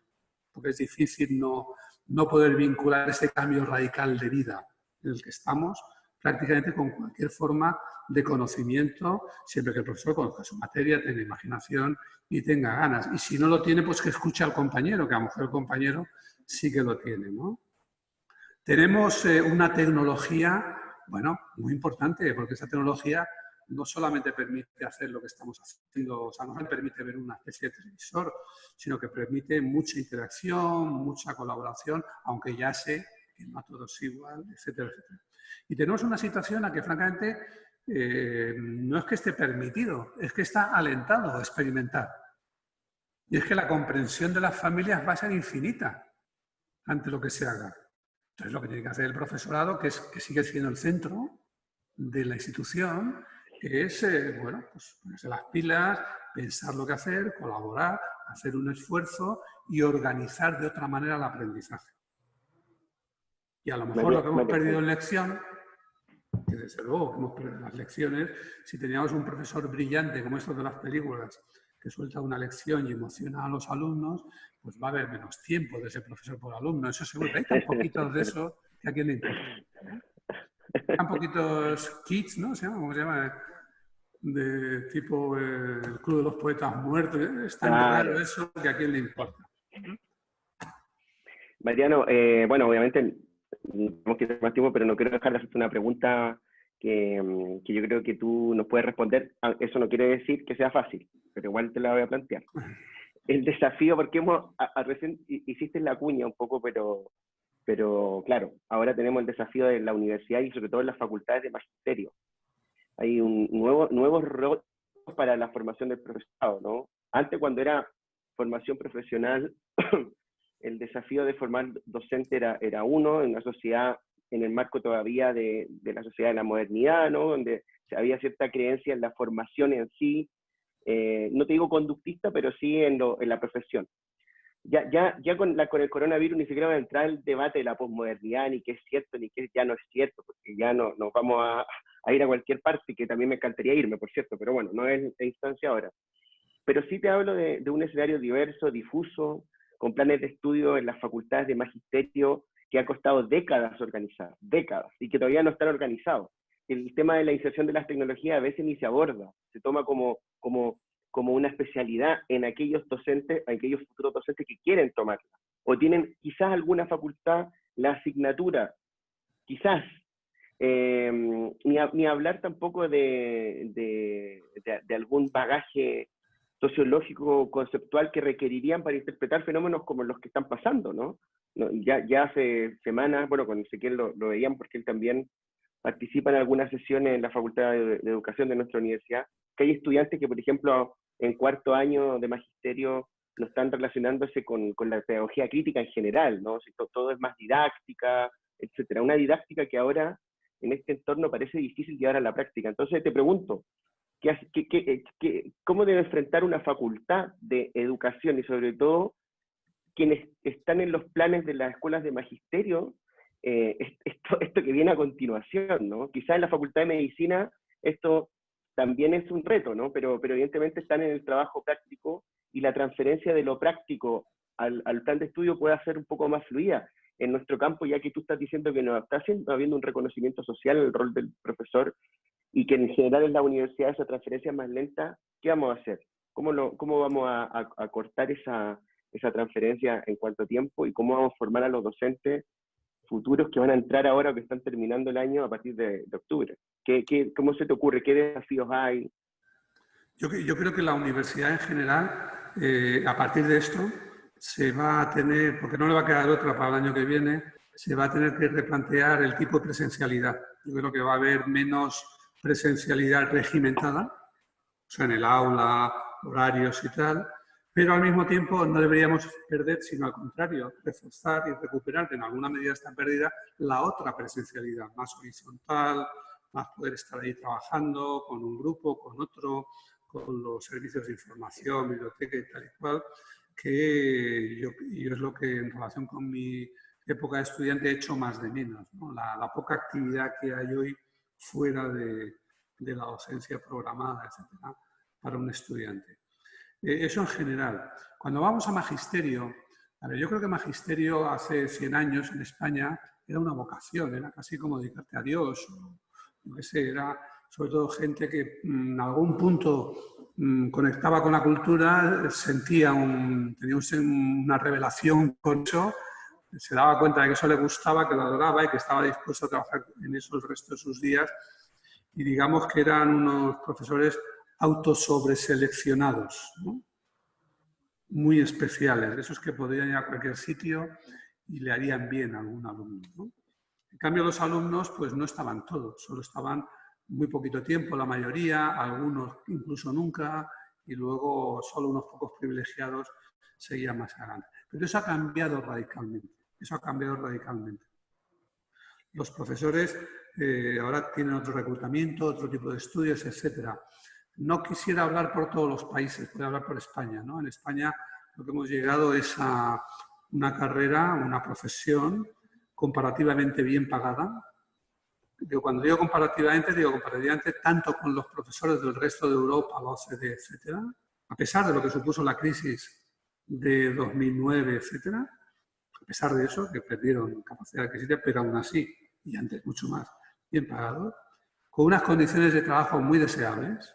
Porque es difícil no poder vincular ese cambio radical de vida en el que estamos prácticamente con cualquier forma de conocimiento, siempre que el profesor conozca su materia, tenga imaginación y tenga ganas. Y si no lo tiene, pues que escuche al compañero, que a lo mejor el compañero sí que lo tiene, ¿no? Tenemos una tecnología, bueno, muy importante, porque esa tecnología no solamente permite hacer lo que estamos haciendo, o sea, no permite ver una especie de televisor, sino que permite mucha interacción, mucha colaboración, aunque ya sé que no a todos igual, etcétera, etcétera. Y tenemos una situación en la que, francamente, no es que esté permitido, es que está alentado a experimentar. Y es que la comprensión de las familias va a ser infinita ante lo que se haga. Entonces, lo que tiene que hacer el profesorado, que sigue siendo el centro de la institución, es, bueno, pues ponerse las pilas, pensar lo que hacer, colaborar, hacer un esfuerzo y organizar de otra manera el aprendizaje. Y a lo mejor lo que hemos perdido en lección, que desde luego hemos perdido las lecciones, si teníamos un profesor brillante como estos de las películas, que suelta una lección y emociona a los alumnos, pues va a haber menos tiempo de ese profesor por alumno. Eso seguro. Hay tan poquitos de eso que a quién le importa. Tan poquitos kids, ¿no? ¿Cómo se llama? De tipo el Club de los Poetas Muertos. Es tan raro eso que a quién le importa. Mariano, bueno, obviamente tenemos que tener más tiempo, pero no quiero dejar de hacerte una pregunta que yo creo que tú nos puedes responder. Eso no quiere decir que sea fácil, pero igual te la voy a plantear. El desafío, porque recién hiciste la cuña un poco, pero claro, ahora tenemos el desafío de la universidad y sobre todo en las facultades de magisterio. Hay nuevos roles para la formación del profesorado, ¿no? Antes, cuando era formación profesional, el desafío de formar docente era uno, en una sociedad, en el marco todavía de la sociedad de la modernidad, ¿no? Donde había cierta creencia en la formación en sí, no te digo conductista, pero sí en la profesión. Ya con el coronavirus ni siquiera va a entrar el debate de la posmodernidad, ni qué es cierto, ni qué ya no es cierto, porque ya nos vamos a ir a cualquier parte, que también me encantaría irme, por cierto, pero bueno, no es la instancia ahora. Pero sí te hablo de un escenario diverso, difuso, con planes de estudio en las facultades de magisterio que ha costado décadas organizar, décadas, y que todavía no están organizados. El tema de la inserción de las tecnologías a veces ni se aborda, se toma como una especialidad en aquellos docentes, aquellos futuros docentes que quieren tomarla, o tienen quizás alguna facultad, la asignatura, quizás, ni hablar tampoco de algún bagaje sociológico, conceptual que requerirían para interpretar fenómenos como los que están pasando, ¿no? Ya hace semanas, bueno, con Ezequiel lo veían porque él también participa en algunas sesiones en la Facultad de Educación de nuestra universidad, que hay estudiantes que, por ejemplo, en 4º año de magisterio no están relacionándose con la pedagogía crítica en general, ¿no? Si todo es más didáctica, etcétera. Una didáctica que ahora en este entorno parece difícil llevar a la práctica. Entonces te pregunto, ¿cómo debe enfrentar una facultad de educación y sobre todo quienes están en los planes de las escuelas de magisterio, esto que viene a continuación, ¿no? Quizás en la Facultad de Medicina esto también es un reto, ¿no? Pero evidentemente están en el trabajo práctico y la transferencia de lo práctico al plan de estudio puede ser un poco más fluida. En nuestro campo, ya que tú estás diciendo que no está habiendo un reconocimiento social en el rol del profesor y que en general en la universidad esa transferencia es más lenta, ¿qué vamos a hacer? ¿Cómo vamos a cortar esa transferencia en cuánto tiempo y cómo vamos a formar a los docentes futuros que van a entrar ahora o que están terminando el año a partir de octubre? ¿Cómo se te ocurre? ¿Qué desafíos hay? Yo creo que la universidad en general, a partir de esto, se va a tener, porque no le va a quedar otra para el año que viene, se va a tener que replantear el tipo de presencialidad. Yo creo que va a haber menos presencialidad regimentada, o sea, en el aula, horarios y tal, pero al mismo tiempo no deberíamos perder, sino al contrario, reforzar y recuperar, que en alguna medida está perdida, la otra presencialidad, más horizontal, más poder estar ahí trabajando con un grupo, con otro, con los servicios de información, biblioteca y tal y cual, que yo es lo que en relación con mi época de estudiante he hecho más de menos, ¿no? La poca actividad que hay hoy fuera de la docencia programada, etcétera, para un estudiante. Eso en general. Cuando vamos a magisterio, a ver, yo creo que magisterio hace 100 años en España era una vocación, era casi como dedicarte a Dios, o no sé, era sobre todo gente que en algún punto conectaba con la cultura, tenía una revelación con eso, se daba cuenta de que eso le gustaba, que lo adoraba y que estaba dispuesto a trabajar en eso el resto de sus días. Y digamos que eran unos profesores autosobreseleccionados, ¿no? Muy especiales, de esos que podrían ir a cualquier sitio y le harían bien a algún alumno, ¿no? En cambio, los alumnos pues no estaban todos, solo estaban muy poquito tiempo, la mayoría, algunos incluso nunca, y luego solo unos pocos privilegiados seguían más adelante. Pero eso ha cambiado radicalmente, Los profesores ahora tienen otro reclutamiento, otro tipo de estudios, etc. No quisiera hablar por todos los países, puedo hablar por España, ¿no? En España lo que hemos llegado es a una carrera, una profesión comparativamente bien pagada. Cuando digo comparativamente tanto con los profesores del resto de Europa, la OCDE, etc., a pesar de lo que supuso la crisis de 2009, etc., a pesar de eso, que perdieron capacidad adquisitiva, pero aún así, y antes mucho más, bien pagados, con unas condiciones de trabajo muy deseables.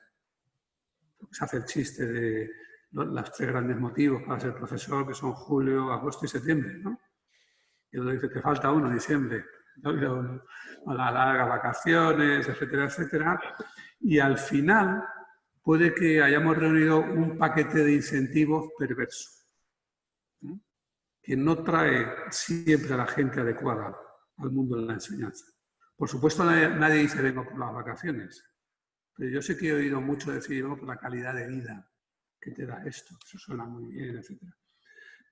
Se hace el chiste de los 3 grandes motivos para ser profesor, que son julio, agosto y septiembre, ¿no? Y uno dice que falta uno, diciembre, ¿no? A las largas vacaciones, etcétera, etcétera. Y al final puede que hayamos reunido un paquete de incentivos perverso, ¿no? Que no trae siempre a la gente adecuada al mundo de la enseñanza. Por supuesto, nadie dice vengo por las vacaciones, pero yo sé que he oído mucho decir vengo por la calidad de vida que te da esto, eso suena muy bien, etc.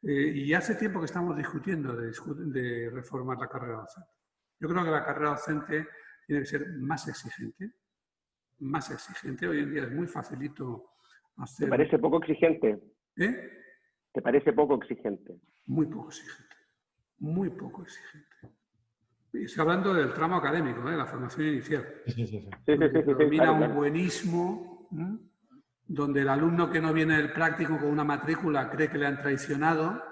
Y hace tiempo que estamos discutiendo de reformar la carrera docente. Yo creo que la carrera docente tiene que ser más exigente. Hoy en día es muy facilito hacer... ¿Te parece poco exigente? ¿Eh? ¿Te parece poco exigente? Muy poco exigente. Muy poco exigente. Estoy hablando del tramo académico, la formación inicial. Sí, Predomina claro. un buenismo, donde el alumno que no viene del práctico con una matrícula cree que le han traicionado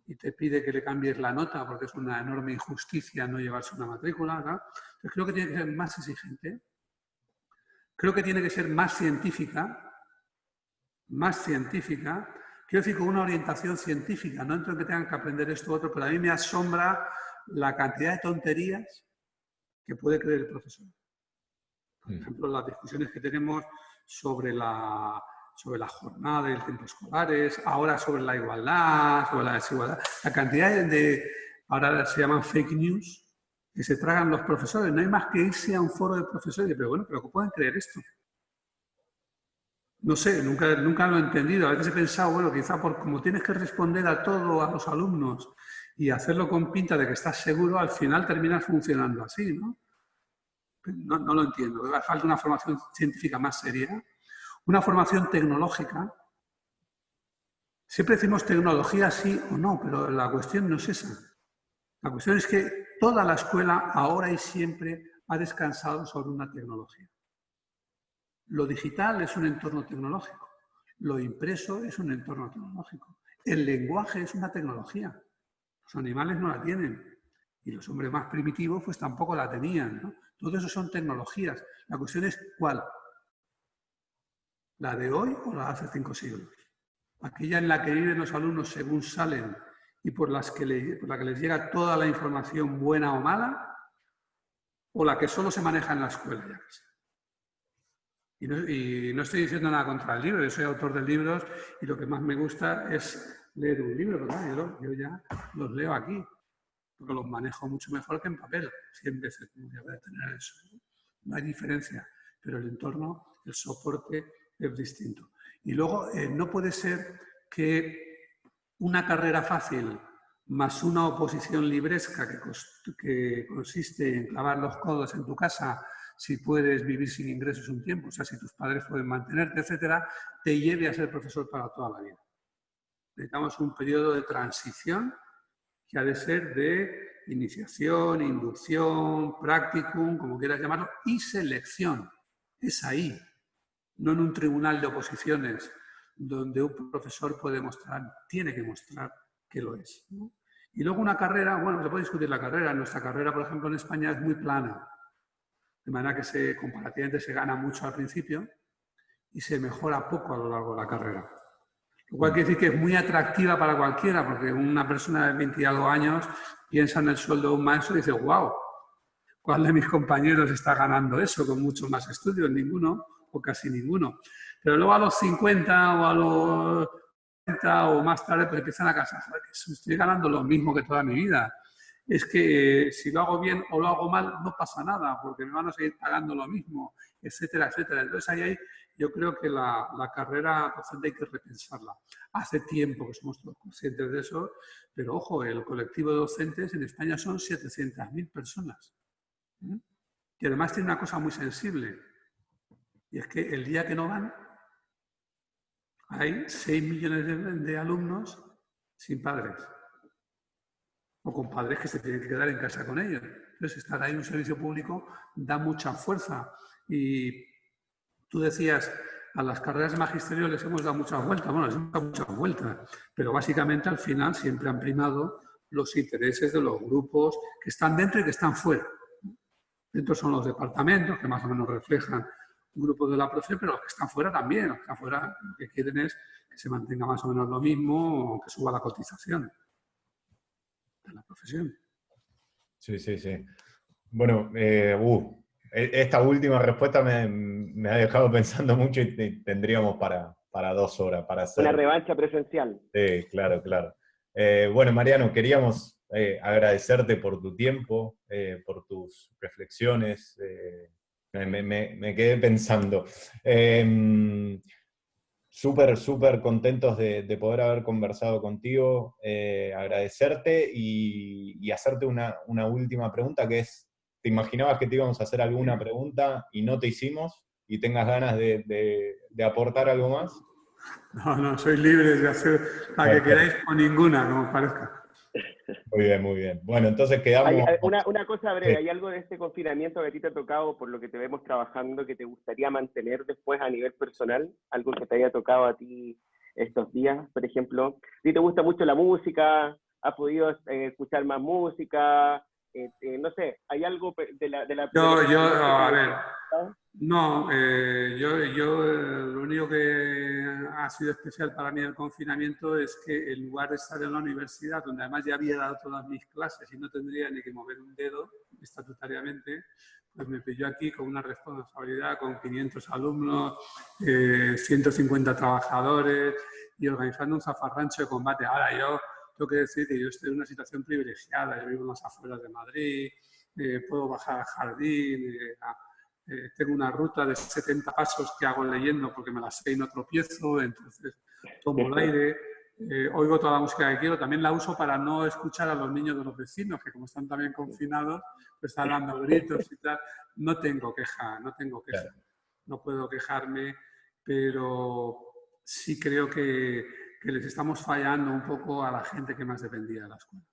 y te pide que le cambies la nota porque es una enorme injusticia no llevarse una matrícula, ¿no? Entonces creo que tiene que ser más exigente. Creo que tiene que ser más científica. Quiero decir, con una orientación científica. No entro en que tengan que aprender esto u otro, pero a mí me asombra la cantidad de tonterías que puede creer el profesor. Por ejemplo, las discusiones que tenemos sobre la jornada y el tiempo escolares, ahora sobre la igualdad, sobre la desigualdad. La cantidad ahora se llaman fake news, que se tragan los profesores. No hay más que irse a un foro de profesores y decir, pero bueno, ¿pero cómo pueden creer esto? No sé, nunca lo he entendido. A veces he pensado, bueno, quizá por como tienes que responder a todo a los alumnos y hacerlo con pinta de que estás seguro, al final terminas funcionando así, ¿no? No lo entiendo. Falta una formación científica más seria, una formación tecnológica. Siempre decimos tecnología sí o no, pero la cuestión no es esa. La cuestión es que toda la escuela, ahora y siempre, ha descansado sobre una tecnología. Lo digital es un entorno tecnológico. Lo impreso es un entorno tecnológico. El lenguaje es una tecnología. Los animales no la tienen. Y los hombres más primitivos pues tampoco la tenían, ¿no? Todo eso son tecnologías. La cuestión es ¿cuál? ¿La de hoy o la de hace 5 siglos? Aquella en la que viven los alumnos según salen y por la que les llega toda la información buena o mala, o la que solo se maneja en la escuela, ya que sea. Y no estoy diciendo nada contra el libro, yo soy autor de libros y lo que más me gusta es leer un libro, ¿verdad? Yo ya los leo aquí, porque los manejo mucho mejor que en papel. 100 veces voy a tener eso. No hay diferencia, pero el entorno, el soporte es distinto. Y luego no puede ser que una carrera fácil más una oposición libresca que consiste en clavar los codos en tu casa si puedes vivir sin ingresos un tiempo, o sea, si tus padres pueden mantenerte, etcétera, te lleve a ser profesor para toda la vida. Necesitamos un periodo de transición que ha de ser de iniciación, inducción, practicum, como quieras llamarlo, y selección. Es ahí, no en un tribunal de oposiciones donde un profesor puede mostrar, tiene que mostrar que lo es, ¿no? Y luego una carrera, bueno, se puede discutir la carrera. Nuestra carrera, por ejemplo, en España es muy plana, de manera que comparativamente se gana mucho al principio y se mejora poco a lo largo de la carrera. Lo cual quiere decir que es muy atractiva para cualquiera, porque una persona de 20 y algo años piensa en el sueldo de un maestro y dice, wow, ¿cuál de mis compañeros está ganando eso con muchos más estudios? Ninguno o casi ninguno. Pero luego a los 50 o a los 40 o más tarde pues empiezan a casar, estoy ganando lo mismo que toda mi vida. Es que si lo hago bien o lo hago mal no pasa nada, porque me van a seguir pagando lo mismo, etcétera, etcétera. Entonces ahí yo creo que la carrera docente hay que repensarla. Hace tiempo que somos todos conscientes de eso, pero ojo, el colectivo de docentes en España son 700.000 personas. Y además tiene una cosa muy sensible, y es que el día que no van, hay 6 millones de alumnos sin padres, o con padres que se tienen que quedar en casa con ellos. Entonces, estar ahí en un servicio público da mucha fuerza. Y tú decías, a las carreras de magisterio les hemos dado muchas vueltas. Bueno, les hemos dado muchas vueltas, pero básicamente al final siempre han primado los intereses de los grupos que están dentro y que están fuera. Dentro son los departamentos, que más o menos reflejan un grupo de la profesión, pero los que están fuera también. Los que están fuera lo que quieren es que se mantenga más o menos lo mismo o que suba la cotización de la profesión. Sí, sí, sí. Bueno, esta última respuesta me ha dejado pensando mucho y tendríamos para 2 horas para hacer. Una revancha presencial. Sí, claro, claro. Bueno, Mariano, queríamos agradecerte por tu tiempo, por tus reflexiones. Me quedé pensando. Súper contentos de poder haber conversado contigo, agradecerte y hacerte una última pregunta, que es, ¿te imaginabas que te íbamos a hacer alguna pregunta y no te hicimos y tengas ganas de aportar algo más? No, sois libres de hacer la que queráis o ninguna, como os parezca. Muy bien, muy bien. Bueno, entonces quedamos... Una cosa breve, ¿hay algo de este confinamiento que a ti te ha tocado, por lo que te vemos trabajando, que te gustaría mantener después a nivel personal? ¿Algo que te haya tocado a ti estos días, por ejemplo? ¿A ti te gusta mucho la música? ¿Has podido escuchar más música? No sé, ¿hay algo de la a ver, no, yo lo único que ha sido especial para mí el confinamiento es que en lugar de estar en la universidad, donde además ya había dado todas mis clases y no tendría ni que mover un dedo estatutariamente, pues me pilló aquí con una responsabilidad con 500 alumnos, 150 trabajadores y organizando un zafarrancho de combate. Ahora yo tengo que decir que yo estoy en una situación privilegiada, yo vivo en las afueras de Madrid, puedo bajar al jardín, tengo una ruta de 70 pasos que hago leyendo porque me las sé y no tropiezo, entonces tomo el aire, oigo toda la música que quiero. También la uso para no escuchar a los niños de los vecinos, que como están también confinados, pues están dando gritos y tal. No tengo queja, no puedo quejarme, pero sí creo que les estamos fallando un poco a la gente que más dependía de la escuela.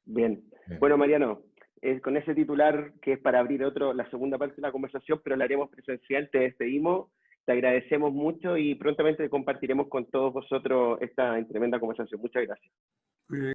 Bien. Bueno, Mariano, con ese titular que es para abrir la segunda parte de la conversación, pero la haremos presencial, te despedimos, te agradecemos mucho y prontamente compartiremos con todos vosotros esta tremenda conversación. Muchas gracias.